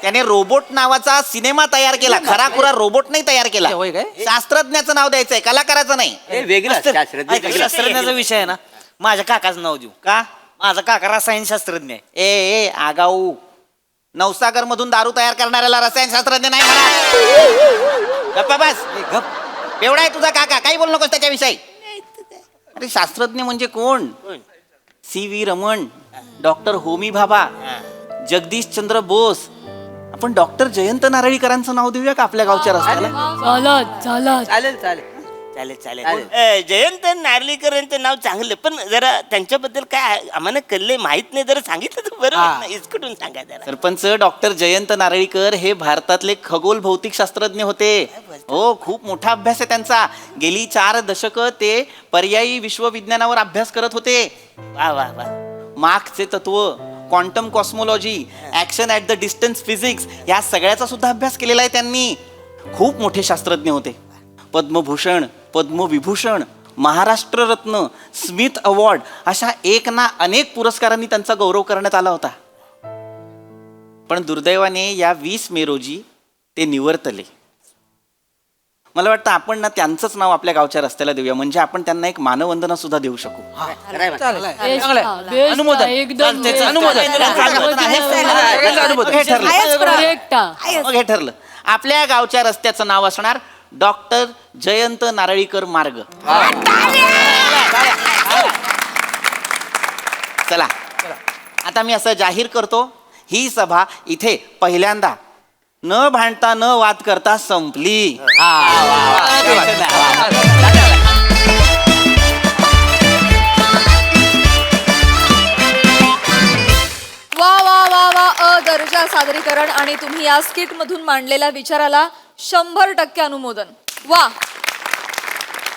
त्याने रोबोट नावाचा सिनेमा तयार केला. खराखुरा रोबोट नाही तयार केला. होय काय? शास्त्रज्ञाचं नाव द्यायचंय, कलाकाराचं नाही. हे वेगळं असतं, शास्त्रज्ञ ऐका, शास्त्रज्ञाचा विषय आहे ना, माझ्या काकाचं नाव देऊ का? माझा काका रसायनशास्त्रज्ञ आहे. ए आगाऊ, नवसागर मधून दारू तयार करणाऱ्याला रसायनशास्त्रज्ञ नाही म्हणा. गप्पा बस. एवढा आहे तुझा काका, काही बोलू नकोस त्याच्याविषयी. अरे शास्त्रज्ञ म्हणजे कोण? CV Raman, doctor Homi Bhabha, Jagdish Chandra Bose. आपण डॉक्टर जयंत नारळीकरांचं नाव देऊया का आपल्या गावच्या रस्त्याला? चालेल चालेल चालेल चालेल. जयंत नार्लीकरांचं नाव चांगलं, पण जरा त्यांच्याबद्दल काय आम्हाला कळले माहित नाही, जरा सांगितलं तर बरोबर ना, इसकडून सांगा जरा. सरपंच डॉक्टर जयंत नारळीकर हे भारतातले खगोल भौतिक शास्त्रज्ञ होते. हो, खूप मोठा अभ्यास आहे त्यांचा. गेली 4 दशकं ते पर्यायी विश्वविज्ञानावर अभ्यास करत होते. वा वा वा. मार्क्सचे तत्व, quantum cosmology, action at the distance physics, या सगळ्याचा सुद्धा अभ्यास केलेला आहे त्यांनी. खूप मोठे शास्त्रज्ञ होते. पद्मभूषण, पद्मविभूषण, महाराष्ट्र रत्न, स्मिथ अवॉर्ड अशा एक ना अनेक पुरस्कारांनी त्यांचा गौरव करण्यात आला होता. पण दुर्दैवाने या 20 मे रोजी ते निवर्तले. मला वाटतं आपण ना त्यांचंच नाव आपल्या गावच्या रस्त्याला देऊया, म्हणजे आपण त्यांना एक मानवंदना सुद्धा देऊ शकू. अनुमोदन. एकदम चालतंय, अनुमोदन. हे ठरलं. Correct. मग हे ठरलं. आपल्या गावच्या रस्त्याचं नाव असणार डॉक्टर जयंत नारळीकर मार्ग. चला, आता मी असं जाहीर करतो, ही सभा इथे पहिल्यांदा न भांडता न वाद करता संपली. वा वा वा वा, दर्जा सादरीकरण आणि तुम्ही या स्किट मधून मांडलेल्या विचाराला 100% अनुमोदन. वा,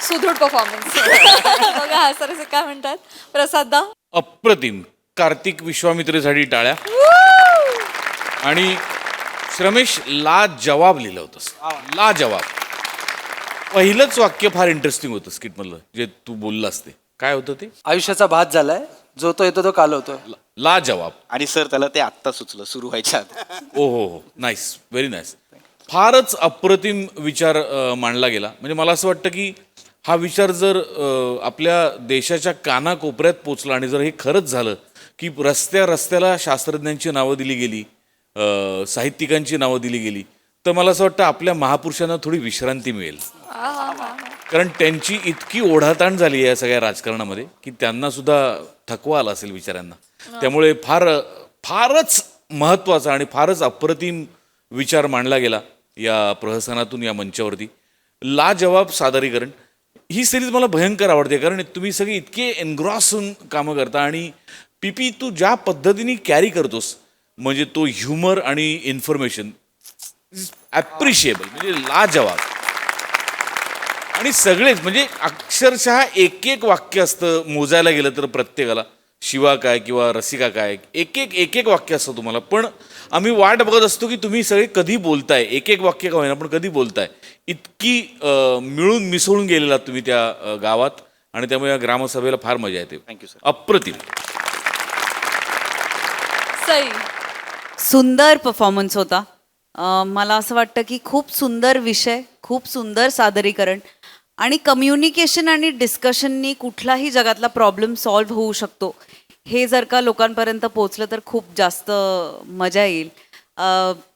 सुदृढ परफॉर्मन्स. बघा हा सर काय म्हणतात प्रसाद. अप्रतिम. कार्तिक विश्वामित्रेसाठी टाळ्या. आणि श्रमेश, ला जवाब लिहिलं होतंस. ला जवाब. पहिलंच वाक्य फार इंटरेस्टिंग होतं स्किट मधलं, जे तू बोललास ते काय होतं ते? आयुष्याचा भात झालाय, जो तो येतो तो कालवतो. ला जवाब. आणि सर त्याला ते आत्ता सुचलं सुरू व्हायच्या आधी. ओ हो, नाईस, व्हेरी नाईस. फारच अप्रतिम विचार मांडला गेला. म्हणजे मला असं वाटतं की हा विचार जर आपल्या देशाच्या कानाकोपऱ्यात पोचला आणि जर हे खरंच झालं की रस्त्याला शास्त्रज्ञांची नावं दिली गेली, साहित्यिकांची नावं दिली गेली, तर मला असं वाटतं आपल्या महापुरुषांना थोडी विश्रांती मिळेल. कारण त्यांची इतकी ओढाताण झाली आहे या सगळ्या राजकारणामध्ये की त्यांना सुद्धा थकवा आला असेल विचारांना. त्यामुळे फारच महत्त्वाचा आणि फारच अप्रतिम विचार मांडला गेला या प्रहसनातून, या मंचावरती. ला जवाब सादरीकरण ही सिरीज मला भयंकर आवडते, कारण तुम्ही सगळे इतके एनग्रॉस होऊन कामं करता. आणि पीपी तू ज्या पद्धतीने कॅरी करतोस, म्हणजे तो ह्युमर आणि इन्फॉर्मेशन ॲप्रिशिएबल, म्हणजे ला जवाब. आणि सगळेच म्हणजे अक्षरशः एक वाक्य असतं मोजायला गेलं तर प्रत्येकाला, शिवा काय किंवा रसिका काय, एक वाक्य असतं तुम्हाला. पण आम्ही वाट बघत असतो की तुम्ही सगळे कधी बोलताय, एक वाक्य का होईना पण कधी बोलताय. इतकी मिळून मिसळून गेलेला तुम्ही त्या गावात, आणि त्यामुळे या ग्रामसभेला फार मजा येते. Thank you sir. अप्रतिम. सई. सुंदर परफॉर्मन्स होता. मला असं वाटतं की खूप सुंदर विषय, खूप सुंदर सादरीकरण, आणि कम्युनिकेशन आणि डिस्कशननी कुठलाही जगातला प्रॉब्लेम सॉल्व्ह होऊ शकतो हे जर का लोकांपर्यंत पोचलं तर खूप जास्त मजा येईल.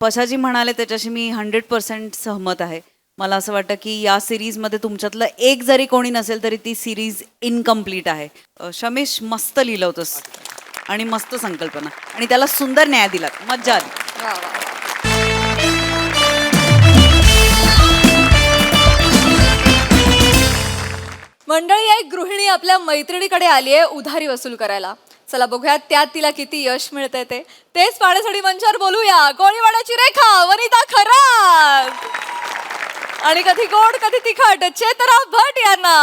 पशाजी म्हणाले त्याच्याशी मी 100% सहमत आहे. मला असं वाटतं की या सिरीजमध्ये तुमच्यातलं एक जरी कोणी नसेल तरी ती सिरीज इनकम्प्लीट आहे. शमेश, मस्त लिहिलं होतंस आणि मस्त संकल्पना, आणि त्याला सुंदर न्याय दिला, मज्जा आली. मंडळी, एक गृहिणी आपल्या मैत्रिणीकडे आली आहे उधारी वसूल करायला. चला बघूयात त्यात तिला किती यश मिळतंय ते. तेच पाहण्यासाठी मंचावर बोलूया कोळीवाड्याची रेखा, वनिता खरात, आणि कधी गोड कधी तिखट चेतरा भट यांना.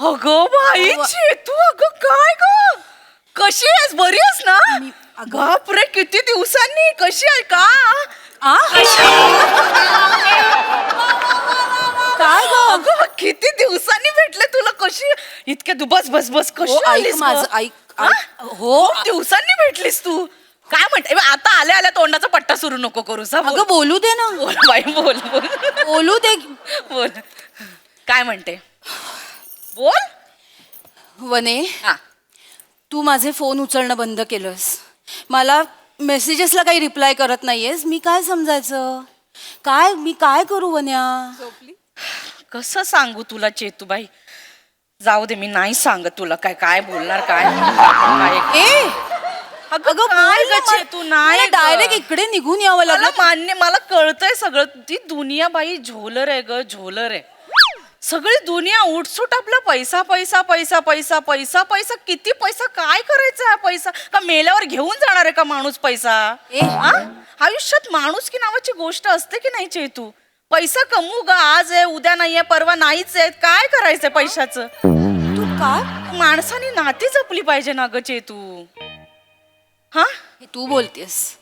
अगं बाई तू अगं काय ग कशी आहेस बरी आहेस ना बापरे किती दिवसांनी कशी आहे का काय ग अगं किती दिवसांनी भेटले तुला कशी इतके तू बस बस बस कशी आलीस माझं ऐक हो खूप दिवसांनी भेटलीस तू काय म्हणते आता आल्या आल्या तोंडाचा पट्टा सुरू नको करू अगं बोलू दे ना बोल बाई बोल बोल बोलू दे बोल काय म्हणते बोल वने हा तू माझे फोन उचलणं बंद केलंस मला मेसेजेसला काही रिप्लाय करत नाहीयेस मी काय समजायचं मी काय करू वन्या कसं सांगू तुला चेतूबाई जाऊ दे मी नाही सांगत तुला काय काय बोलणार काय अगं काय ग चेतू नाही डायरेक्ट इकडे निघून यावं मला लागलं मान्य मला कळतंय सगळं ती दुनिया बाई झोलर आहे ग झोलर आहे सगळी दुनिया उठसूट आपला पैसा पैसा पैसा पैसा पैसा पैसा किती पैसा काय करायचा हा पैसा का मेल्यावर घेऊन जाणार आहे का माणूस पैसा आयुष्यात माणूस की नावाची गोष्ट असते की नाही चेतू पैसा कमवू ग आज आहे उद्या नाहीये परवा नाहीच आहे काय करायचंय पैशाचं तू काय माणसाने नाती जपली पाहिजे ना ग चेतू हा हे तू बोलतेस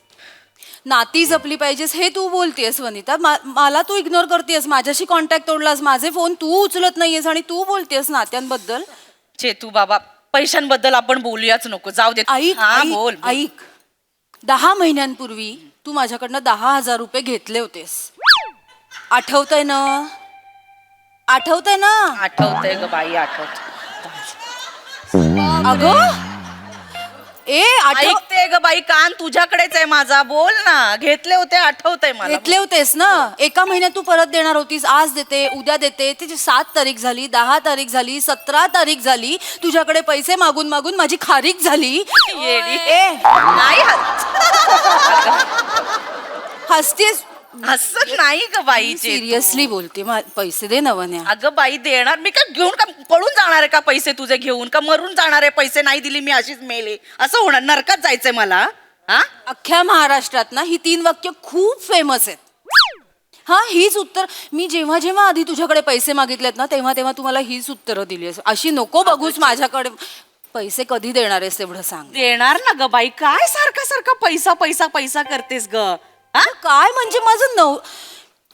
नाती जपली पाहिजेस हे तू बोलतेस वनिता मला तू इग्नोर करतेस माझ्याशी कॉन्टॅक्ट तोडलास माझे फोन तू उचलत नाहीयेस आणि तू बोलतेस नात्यांबद्दल चेतू बाबा पैशांबद्दल आपण बोलूयाच नको जाऊ दे बोल ऐक 10 महिन्यांपूर्वी तू माझ्याकडनं 10,000 रुपये घेतले होतेस आठवतंय ना आठवतंय ग बाई आठवत अगं ऐकते ग बाई कान तुझ्याकडेच आहे माझा बोल ना घेतले होते आठवतंय मला घेतले होतेस ना एका महिन्यात तू परत देणार होतीस आज देते उद्या देते त्याची 7 तारीख झाली 10 तारीख झाली 17 तारीख झाली तुझ्याकडे पैसे मागून मागून माझी खारीक झाली नाही हसतेस हसत नाही ग बाई सिरियसली बोलते पैसे दे ना वन्या अगं बाई देणार मी का घेऊन का पळून जाणार आहे का पैसे तुझे घेऊन का मरून जाणार आहे पैसे नाही दिली मी अशीच मेले असं होणार नरकात जायचंय मला अख्ख्या महाराष्ट्रात ना ही 3 वाक्य खूप फेमस आहेत हीच उत्तर मी जेव्हा जेव्हा आधी तुझ्याकडे पैसे मागितलेत ना तेव्हा तेव्हा तुम्हाला हीच उत्तरं दिली आहेस अशी नको बघूच माझ्याकडे पैसे कधी देणार आहेस तेवढं सांग देणार ना ग बाई काय सारखा सारखा पैसा पैसा पैसा करतेस ग काय म्हणजे माझं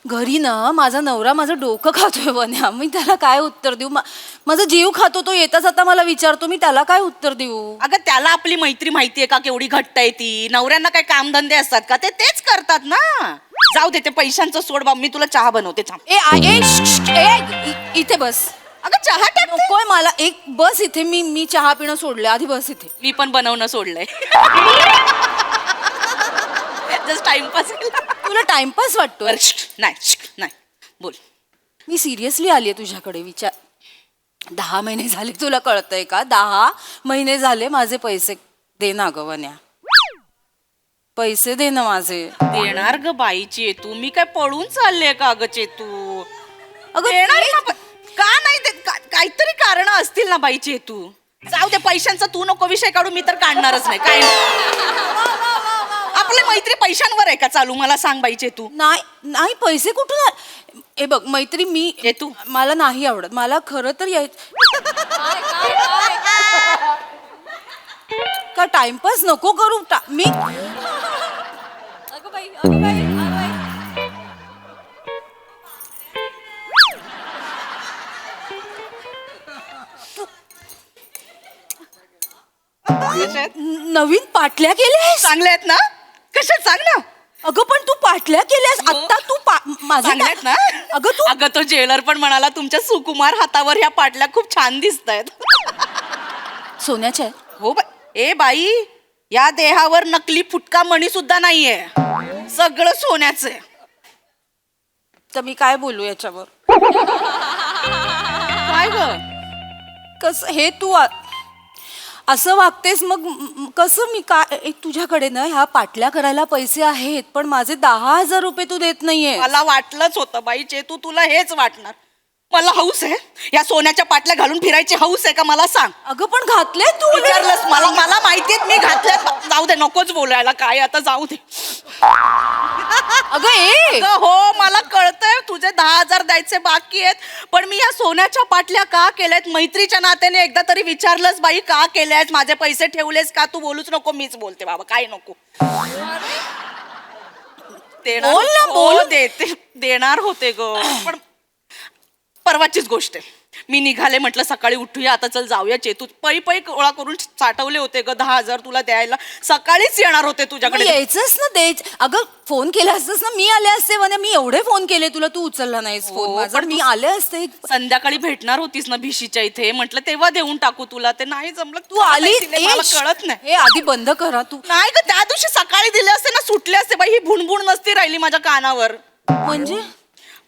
घरी ना माझा नवरा माझं डोकं खातोय वन्या मी त्याला काय उत्तर देऊ माझा जीव खातो तो येता जाता मला विचारतो मी त्याला काय उत्तर देऊ अगं त्याला आपली मैत्री माहितीये का केवढी घट्ट आहे ती नवऱ्यांना काय कामधंदे असतात का ते तेच करतात ना जाऊ दे ते पैशांचं सोड बाबा मी तुला चहा बनवते इथे बस अगं चहा नकोय मला एक बस इथे मी चहा पिणं सोडलंय आधी बस इथे मी पण बनवणं सोडलंय जस्ट टाइमपास तुला टाइमपास वाटतो नाही बोल मी सिरियसली आली आहे तुझ्याकडे विचार 10 महिने झाले तुला कळतंय का 10 महिने झाले माझे पैसे दे ना ग वन्या पैसे दे ना माझे देणार ग बाई चेतू मी काय पळून चालले का ग चेतू अगं का नाही देत काहीतरी कारण असतील ना बाई चेतू जाऊ दे पैशांचा तू नको विषय काढू मी तर काढणारच नाही काय आपली मैत्री पैशांवर आहे का चालू मला सांग बाई चेतू नाही पैसे कुठून हे बघ मैत्री मी चेतू मला नाही आवडत मला खरं तर का टाइमपास नको करू मी नवीन पाटल्या केल्या चांगल्या आहेत ना कशा सांग ना अगं पण तू पाटल्या केल्यास आता तू माझ्या ना अगं तो ज्वेलर पण म्हणाला तुमच्या सुकुमार हातावर ह्या पाटल्या खूप छान दिसत आहेत सोन्याच्या हो ए बाई या देहावर नकली फुटका मणी सुद्धा नाहीये सगळं सोन्याचं आहे तर मी काय बोलू याच्यावर काय ग कस हे तू असं वागतेस मग कसं मी काय तुझ्याकडे ना ह्या पाटल्या करायला पैसे आहेत पण माझे 10,000 रुपये तू देत नाहीये मला वाटलंच होतं बाई चेतू तुला हेच वाटणार मला हौस आहे या सोन्याच्या पाटल्या घालून फिरायची हौस आहे का मला सांग अगं पण घातले तू विचारलंस मला माहितीये मी घातल्यात जाऊ दे नकोच बोलायला काय आता जाऊ दे अगं ए हो मला कळतंय तुझे 10,000 द्यायचे बाकी आहेत, पण मी या सोन्याच्या पाटल्या का केल्यात? मैत्रीच्या नात्याने एकदा तरी विचारलंस बाई का केल्यास? माझे पैसे ठेवलेस का? तू बोलूच नको, मीच बोलते बाबा, काय नको. बोल ना, बोल. देणार होते ग, पण परवाचीच गोष्ट आहे. मी निघाले, म्हटलं सकाळी उठूया, आता चल जाऊया चेतू. पै गोळा करून साठवले होते ग 10,000 तुला द्यायला. सकाळीच येणार होते तुझ्याकडे. यायचंच ना देच. अगं फोन केला असतस ना, मी आले असते. वने मी एवढे फोन केले तुला, तू उचलला नाहीस फोन माझा. पण मी आले असते. संध्याकाळी भेटणार होतीस ना भिशीच्या इथे, म्हटलं तेव्हा देऊन टाकू तुला. ते नाही जमलं. तू आली मला कळत नाही. हे आधी बंद करा तू. नाही ग, त्या दिवशी सकाळी दिले असते ना, सुटले असते बाई. ही भुणभुण नसती राहिली माझ्या कानावर. म्हणजे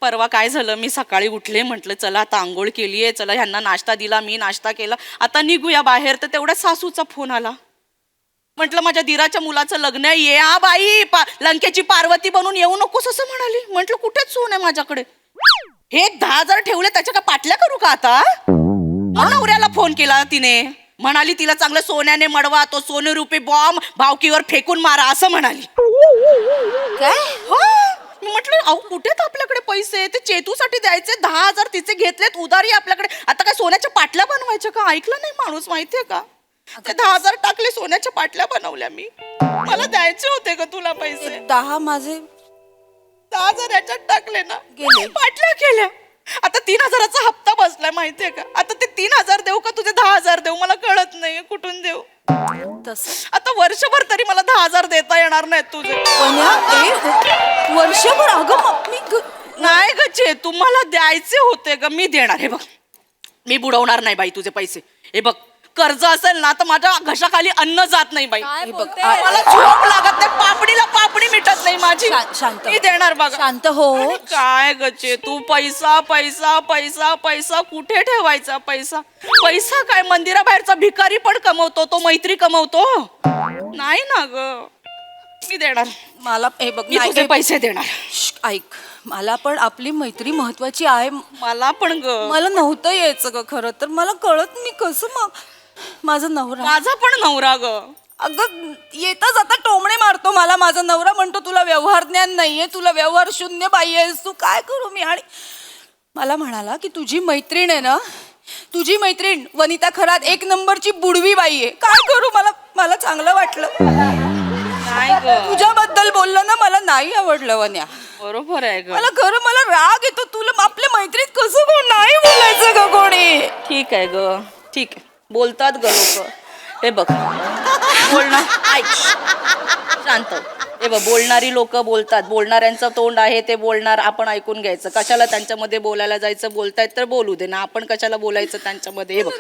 परवा काय झालं, मी सकाळी उठले, म्हटलं चला आता आंघोळ केलीये, चला ह्यांना नाश्ता दिला, मी नाश्ता केला, आता निघूया बाहेर. तर तेवढ्या सासूचा फोन आला. म्हटलं माझ्या दिराच्या मुलाचं लग्न आहे, ये आ बाई, लंकेची पार्वती बनून येऊ नकोस असं म्हणाली. म्हटलं कुठेच सोन आहे माझ्याकडे. हे 10,000 ठेवले, त्याच्या का पाटल्या करू का आता? नवऱ्याला फोन केला तिने, म्हणाली तिला चांगलं सोन्याने मडवा, तो सोने रुपये बॉम्ब भावकीवर फेकून मारा असं म्हणाली. काय? मी म्हटलं अहो कुठेत आपल्याकडे पैसे? ते चेतूसाठी द्यायचे 10,000 तिचे घेतलेत उधारी आपल्याकडे. आता काय सोन्याच्या पाटल्या बनवायच्या का? ऐकलं नाही माणूस, माहितीये का? ते 10,000 टाकले, सोन्याच्या पाटल्या बनवल्या मी. मला द्यायचे होते का तुला पैसे? 10 माझे 10,000 याच्यात टाकले ना, गेले. पाटल्या केल्या. आता 3,000चा हप्ता बसलाय, माहितीये का? आता ते 3,000 देऊ का तुझे 10,000 देऊ? मला कळत नाहीये कुठून देऊ. आता वर्षभर तरी मला 10,000 देता येणार नाहीत तुझे. वर्षभर? अगं नाही ग चेतू, मला द्यायचे होते ग, मी देणार. हे बघ, मी बुडवणार नाही बाई तुझे पैसे. हे बघ, कर्ज असेल ना तर माझ्या घशाखाली अन्न जात नाही बाई. हे बघ, मला झोप लागत नाही, पापडीला पापडी मिटत नाही माझी. शांत मी देणार बघा. शांत हो. काय ग चेतू, पैसा पैसा पैसा पैसा कुठे ठेवायचा? पैसा पैसा काय मंदिराबाहेरचा भिकारी पण कमवतो, तो मैत्री कमवतो नाही ना ग. मी देणार. मला हे बघ, मी तुझे पैसे देणार. ऐक, मला पण आपली मैत्री महत्वाची आहे. मला पण ग, मला नव्हतं यायचं ग खरं तर. मला कळत मी कसं मग. माझा नवरा, माझा पण नवरा ग. अगं येता जाता टोमणे मारतो मला माझा नवरा. म्हणतो तुला व्यवहार ज्ञान नाहीये, तुला व्यवहार शून्य बाई आहेस तू, काय करू मी? आणि मला म्हणाला की तुझी मैत्रीण आहे ना, तुझी मैत्रीण वनिता खरात 1 नंबरची बुडवी बाई आहे. काय करू? मला चांगलं वाटलं. नाही ग, तुझ्याबद्दल बोललं ना, मला नाही आवडलं वन्या. बरोबर आहे ग. मला खरं मला राग येतो. तुला आपल्या मैत्रीत कसं कोण नाही बोलायचं ग कोणी? ठीक आहे ग, ठीक आहे, बोलतात ग लोक. हे बघ, बोलणार ऐक, शांत. हे बघ, बोलणारी लोक बोलतात, बोलणाऱ्यांचं तोंड आहे ते बोलणार, आपण ऐकून घ्यायचं. कशाला त्यांच्यामध्ये बोलायला जायचं? बोलतायत तर बोलू दे ना, आपण कशाला बोलायचं त्यांच्यामध्ये? हे बघ,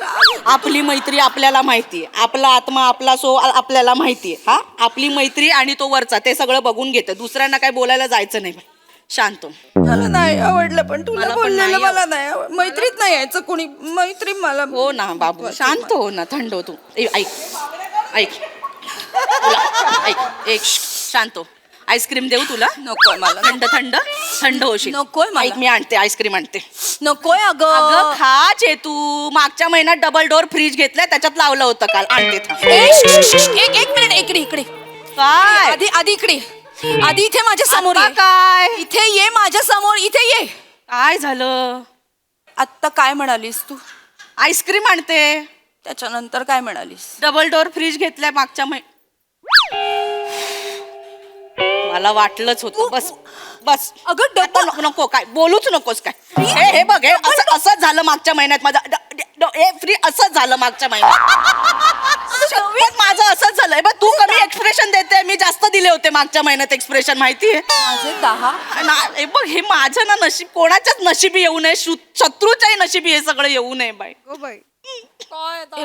आपली मैत्री आपल्याला माहितीये, आपला आत्मा आपला सो आपल्याला माहितीये. हा, आपली मैत्री आणि तो वरचा ते सगळं बघून घेतं, दुसऱ्यांना काय बोलायला जायचं नाही. शांत. मला नाही आवडलं, पण तुला मला पण बोललेलं नाही मला नाही मैत्रीत नाही यायचं कोणी. मैत्री मला हो ना बाबू, शांत हो ना, थंड हो तू. ऐक ऐक ऐक, एक शांत हो. आईस्क्रीम देऊ तुला? नकोय मला. थंड थंड थंड होशील. नकोय मला. ऐक, मी आणते आईस्क्रीम आणते. नकोय अगं खा चेतू, मागच्या महिन्यात डबल डोअर फ्रीज घेतलाय, त्याच्यात लावलं होतं काल. आणते थांब. एक मिनिट, इकडे काय? आधी इकडे, आधी इथे माझ्या समोर ये. काय इथे ये माझ्या समोर, इथे ये. काय झालं? आत्ता काय म्हणालीस तू? आईस्क्रीम आणते. त्याच्यानंतर काय म्हणालीस? डबल डोअर फ्रीज घेतलाय मागच्या मला वाटलंच होतं. बस बस. अगं नको, काय बोलूच नकोस. काय हे बघ, हे असंच झालं मागच्या महिन्यात माझं फ्री, असंच झालं मागच्या महिन्यात माझं असंच झालंय. बघ, तू कमी एक्सप्रेशन देते, मी जास्त दिले होते मागच्या महिन्यात एक्सप्रेशन, माहितीये? माझे 10. हे बघ, हे माझं ना नशीब, कोणाच्याच नशिबी येऊ नये, शत्रूच्याही नशिबी हे सगळं येऊ नये बाई.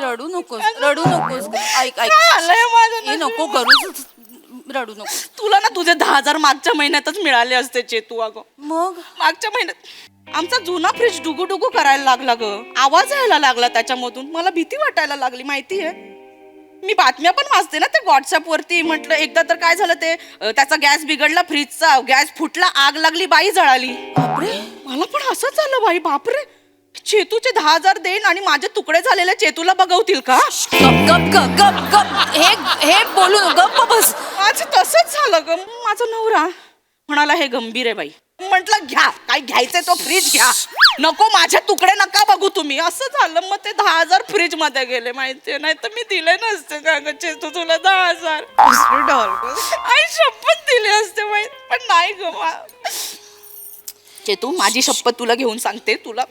रडू नकोस. ऐक हे नको करू, रडू नको. तुला ना तुझे 10,000 मागच्या महिन्यातच मिळाले असते चेतू. अगं मग मागच्या महिन्यात आमचा जुना फ्रीज डुगू करायला लागला ग, आवाज यायला लागला त्याच्यामधून. मला भीती वाटायला लागली, माहितीये? मी बातम्या पण वाचते ना ते व्हॉट्सअप वरती. म्हटलं एकदा तर काय झालं, ते त्याचा गॅस बिघडला, फ्रीजचा गॅस फुटला, आग लागली, बाई जळाली. बापरे, मला पण असंच झालं बाई. बापरे, चेतूचे 10,000 देईन आणि माझे तुकडे झालेल्या चेतूला बघवतील का? गप गप गप गप गप हे बोलू गप्प बस. माझं तसंच झालं ग. माझा नवरा म्हणाला हे गंभीर आहे बाई. म्हटलं घ्या, काय घ्यायचंय तो फ्रीज घ्या, नको माझे तुकडे नका बघू तुम्ही. असं झालं. मग ते 10,000 फ्रीज मध्ये गेले माहितीये. नाही तर मी दिले नसते का ग चेतू तुला 10,000. आई शपथ दिले असते माहित, पण नाही ग. चेतू माझी शपथ तुला घेऊन सांगते, तुला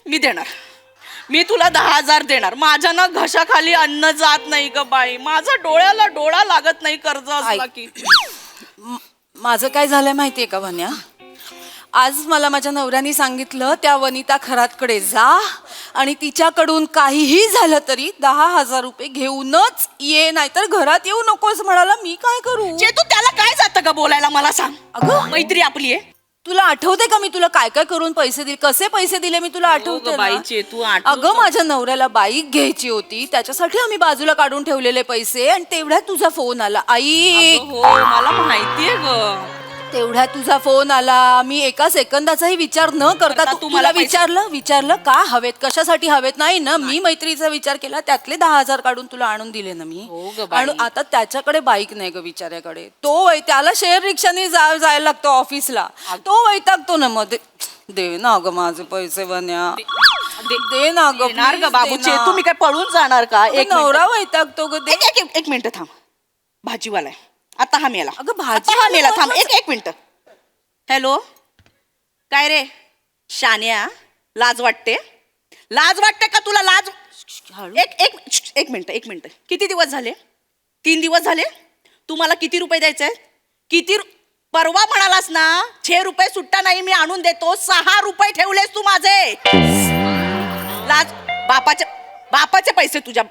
मी देणार. मी तुला 10,000 देणार. माझ्या ना घशाखाली अन्न जात नाही ग बाई. माझा डोळ्याला डोळा लागत नाही कर्ज असला की. माझं काय झालंय माहितीये का वन्या, आज मला माझ्या नवऱ्याने सांगितलं त्या वनिता खरातकडे जा आणि तिच्याकडून काहीही झालं तरी 10,000 रुपये घेऊनच ये, नाहीतर घरात येऊ नकोस म्हणाला. मी काय करू? चेतू त्याला काय जातं का बोलायला, मला सांग. अगं मैत्री आपली आहे. तुला आठवते का मी तुला काय काय करून पैसे दिले, कसे पैसे दिले मी तुला आठवते ना? बाई चेतू अगं माझ्या नवऱ्याला बाईक घ्यायची होती, त्याच्यासाठी आम्ही बाजूला काढून ठेवलेले पैसे आणि तेवढ्यात तुझा फोन आला. आई हो मला माहितीये ग. तेवढ्यात तुझा फोन आला. मी एका सेकंदाचाही विचार न करता तुम्हाला विचारलं का हवेत, कशासाठी हवेत, नाही ना. मी मैत्रीचा विचार केला, त्यातले 10,000 काढून तुला आणून दिले ना मी. आणि आता त्याच्याकडे बाईक नाही ग बिचाऱ्याकडे. त्याला शेअर रिक्षाने जायला लागतो ऑफिसला. तो वैतागतो ना. मग दे ना ग माझे पैसे वन्या, दे ना ग. येणार ग बाबू. चेतू मी काय पळून जाणार का? एक नवरा वैतागतो ग. एक मिनिट थांब. भाजीवाला आहे आता. हा मेला. अगं हा मेला. थांब एक मिनिट. हॅलो, काय रे शान्या, लाज वाटते? लाज वाटते का तुला? लाज. एक मिनिट. किती दिवस झाले? 3 दिवस झाले. तू मला किती रुपये द्यायचे? किती? परवा म्हणालास ना 6 रुपये सुट्टा नाही मी आणून देतो. 6 रुपये ठेवलेस तू माझे. लाज. बापाचे पैसे तुझ्या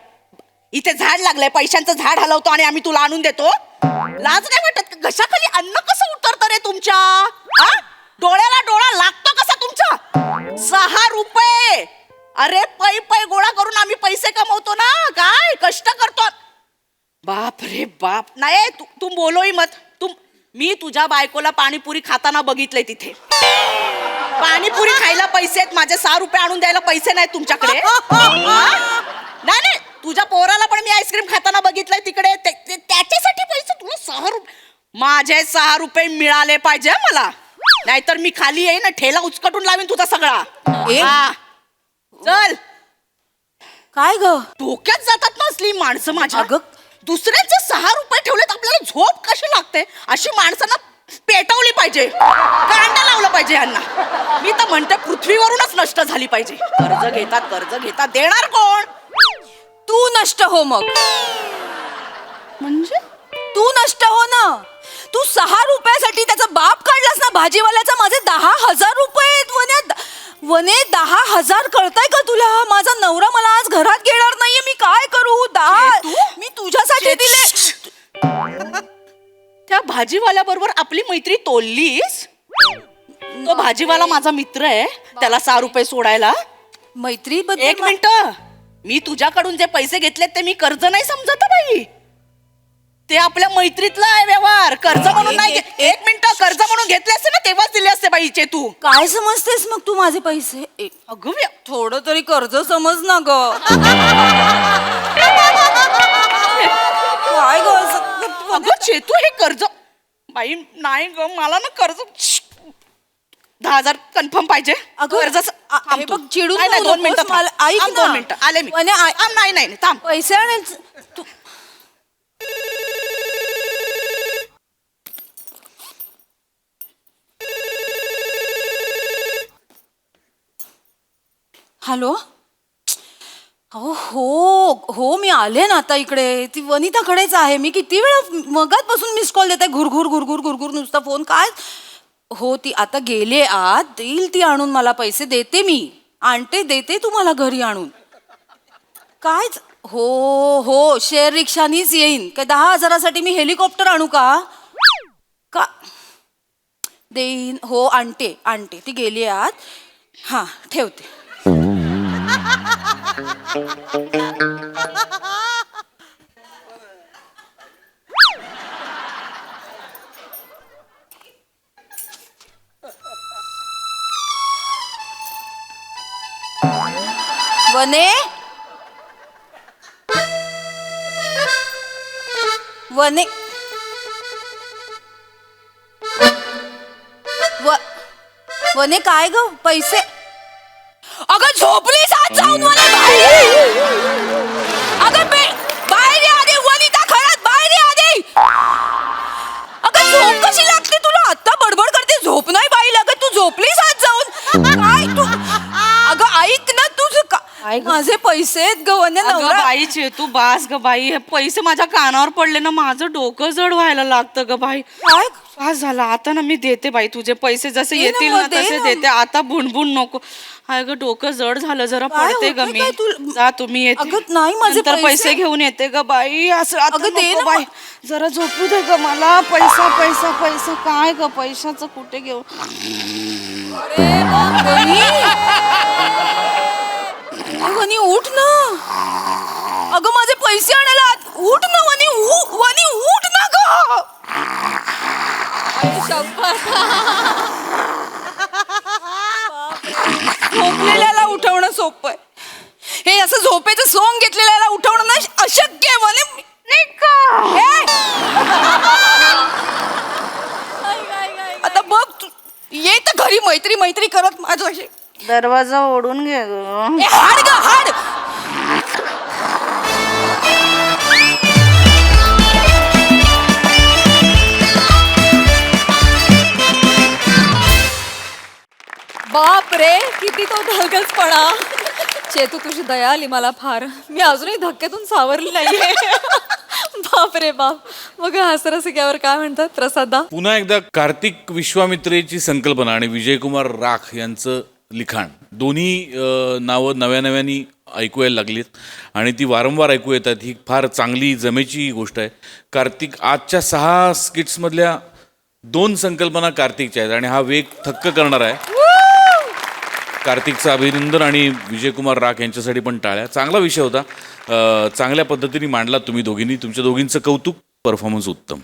इथे झाड लागलंय, पैशांचं झाड हलवतो आणि आम्ही तुला आणून देतो. लाज नाही वाटत? घशाखाली अन्न कसं उतरतं रे तुमच्या? डोळ्याला डोळा लागतो कसा तुमच्या? 6 रुपये. अरे पै गोळा करून आम्ही पैसे कमवतो ना, काय कष्ट करतो. बाप रे बाप. नाही तू बोलोही मत. मी तुझ्या बायकोला पाणीपुरी खाताना बघितलंय तिथे. पाणीपुरी खायला पैसे आहेत माझे, 6 रुपये आणून द्यायला पैसे नाहीत तुमच्याकडे. नाही तुझ्या पोराला पण मी आईस्क्रीम खाताना बघितलंय तिकडे. त्याच्यासाठी पैसे तुला 6 रुपये. माझे 6 रुपये मिळाले पाहिजे मला, नाहीतर मी खाली येईन ठेला उचकटून लावीन तुझा सगळा. चल. काय ग डोक्यात जातात ना असली माणसं माझ्या. दुसऱ्यांचे 6 रुपये ठेवलेत, आपल्याला झोप कशी लागते? अशी माणसांना पेटवली पाहिजे, कांडा लावलं पाहिजे यांना. मी तर म्हणते पृथ्वीवरूनच नष्ट झाली पाहिजे. कर्ज घेतात देणार कोण? तू नष्ट हो. मग म्हणजे तू नष्ट हो ना. तू 6 रुपयासाठी त्याचा बाप काढलास ना भाजीवाल्याचा. माझे 10,000 रुपये. वने 10,000 कळताय का तुला? माझा नवरा मला आज घरात घेणार नाहीये, मी काय करू? 10 मी तुझ्यासाठी दिले. त्या भाजीवाल्या बरोबर आपली मैत्री तोडलीस? तो भाजीवाला माझा मित्र आहे, त्याला 6 रुपये सोडायला. मैत्री एक मिनिट. मी तुझ्याकडून जे पैसे घेतलेत ते मी कर्ज नाही समजत बाई. ते आपल्या मैत्रीतला आहे व्यवहार, कर्ज म्हणून नाही. एक मिनिट. कर्ज म्हणून घेतले असते ना तेव्हाच दिले असते बाई. तू काय समजतेस मग तू माझे पैसे? अगं थोडं तरी कर्ज समज ना ग. काय ग अगं चेतू हे कर्ज बाई नाही ग. मला ना कर्ज 10,000 कन्फर्म पाहिजे. कर्ज चिडून 2 मिनिटं. ऐक ना. 2 मिनिटं आले मी. नाही थांब. पैसे आणेल तू. हॅलो. हो मी आले ना आता इकडे. ती वनिताकडेच आहे. मी किती वेळा मगाचपासून मिस कॉल देत आहे. घुरघुर नुसता फोन. काय हो ती आता गेले आत. देईल ती आणून मला पैसे. देते मी. देते तुम्हाला घरी आणून. काय हो शेअर रिक्षानीच येईन. काय 10,000साठी मी हेलिकॉप्टर आणू का? देईन. हो आणते. ती गेली आत. हा ठेवते. वने वने वने काय ग पैसे अगं झोपलीस आज जाऊन मला बाहेर अगं बाहेर ये आधी वनिता खरंच बाहेर ये आधी अगं झोप कशी लागते तुला आता बडबड करते झोप नाही बाई लागत तू झोपलीस आज जाऊन काय तू अगं ऐक ना तुझं माझे पैसे आहेत ग वने नवरा बाईचे तू बास ग बाई हे पैसे माझ्या कानावर पडले ना माझं डोकं जड व्हायला लागतं ग बाई काय पास झाला आता ना मी देते बाई तुझे पैसे जसे येतील ना तसे देते आता बुणबुण नको हाय ग डोकं जड झालं जरा पडते ग मी जा तुम्ही येते नाही माझे पैसे घेऊन येते ग बाई असं आता नको बाई जरा झोपू दे ग मला पैसा पैसा पैसा काय ग पैशाचं कुठे घेऊ वनी उठ ना अगं माझे पैसे आणायला उठ ना वनी वनी उठ ना ग झोपलेल्याला उठवणं सोपं आहे हे असं झोपेचं सोंग घेतलेल्याला उठवणं ना अशक्य आहे वने आता बघ ये तर घरी मैत्री मैत्री करत माझ्याशी दरवाजा ओढून घे हाड ग हाड बाप रे किती तो धगचपणा चेतू तुझी दया आली मला फार मी अजूनही धक्क्यातून सावरली नाहीये बाप रे बाप मग हास्यरसिक्यावर काय म्हणतात प्रसादा पुन्हा एकदा कार्तिक विश्वामित्रेची संकल्पना आणि विजयकुमार राख यांचं लिखाण दोन्ही नावं नव्या नव्याने ऐकू यायला लागलीत आणि ती वारंवार ऐकू येतात ही फार चांगली जमेची गोष्ट आहे. कार्तिक आजच्या 6 स्किट्समधल्या 2 संकल्पना कार्तिकच्या आहेत आणि हा वेग थक्क करणार आहे. कार्तिकचं अभिनंदन आणि विजयकुमार राख यांच्यासाठी पण टाळ्या. चांगला विषय होता, चांगल्या पद्धतीने मांडला तुम्ही दोघींनी. तुमच्या दोघींचं कौतुक, परफॉर्मन्स उत्तम.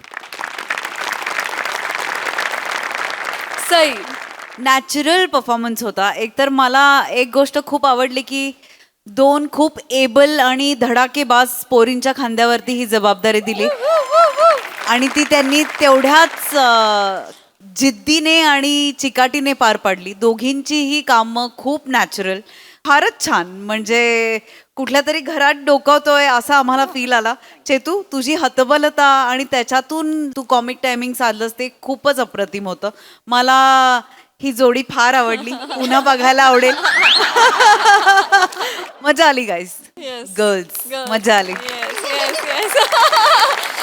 सई नॅचरल परफॉर्मन्स होता. एकतर मला एक गोष्ट खूप आवडली की 2 खूप एबल आणि धडाकेबाज पोरींच्या खांद्यावरती ही जबाबदारी दिली आणि ती त्यांनी तेवढ्याच जिद्दीने आणि चिकाटीने पार पाडली. दोघींची ही कामं खूप नॅचरल, फारच छान. म्हणजे कुठल्या तरी घरात डोकावतोय असा आम्हाला फील आला. चेतू तुझी हतबलता आणि त्याच्यातून तू कॉमिक टायमिंग साधलंस ते खूपच अप्रतिम होतं. मला ही जोडी फार आवडली, पुन्हा बघायला आवडेल. मजा आली गाईज, गर्ल्स मजा आली.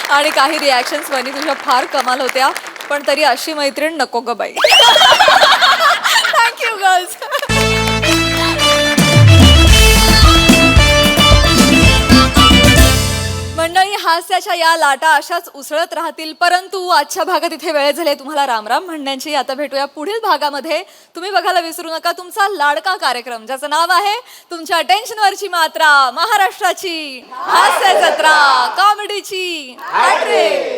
आणि काही रिॲक्शन्स वनी तुझ्या फार कमाल होत्या, पण तरी अशी मैत्रीण नको ग बाई. Thank you girls. मंडळी, हास्याच्या या लाटा अशाच उसळत राहतील, परंतु आजच्या भागात इथे वेळ झाली तुम्हाला रामराम म्हणण्याची. आता भेटूया पुढील भागामध्ये. तुम्ही बघायला विसरू नका तुमचा लाडका कार्यक्रम ज्याचं नाव आहे तुमच्या टेन्शनवरची मात्रा, महाराष्ट्राची हास्य जत्रा, कॉमेडीची हॅट्रिक.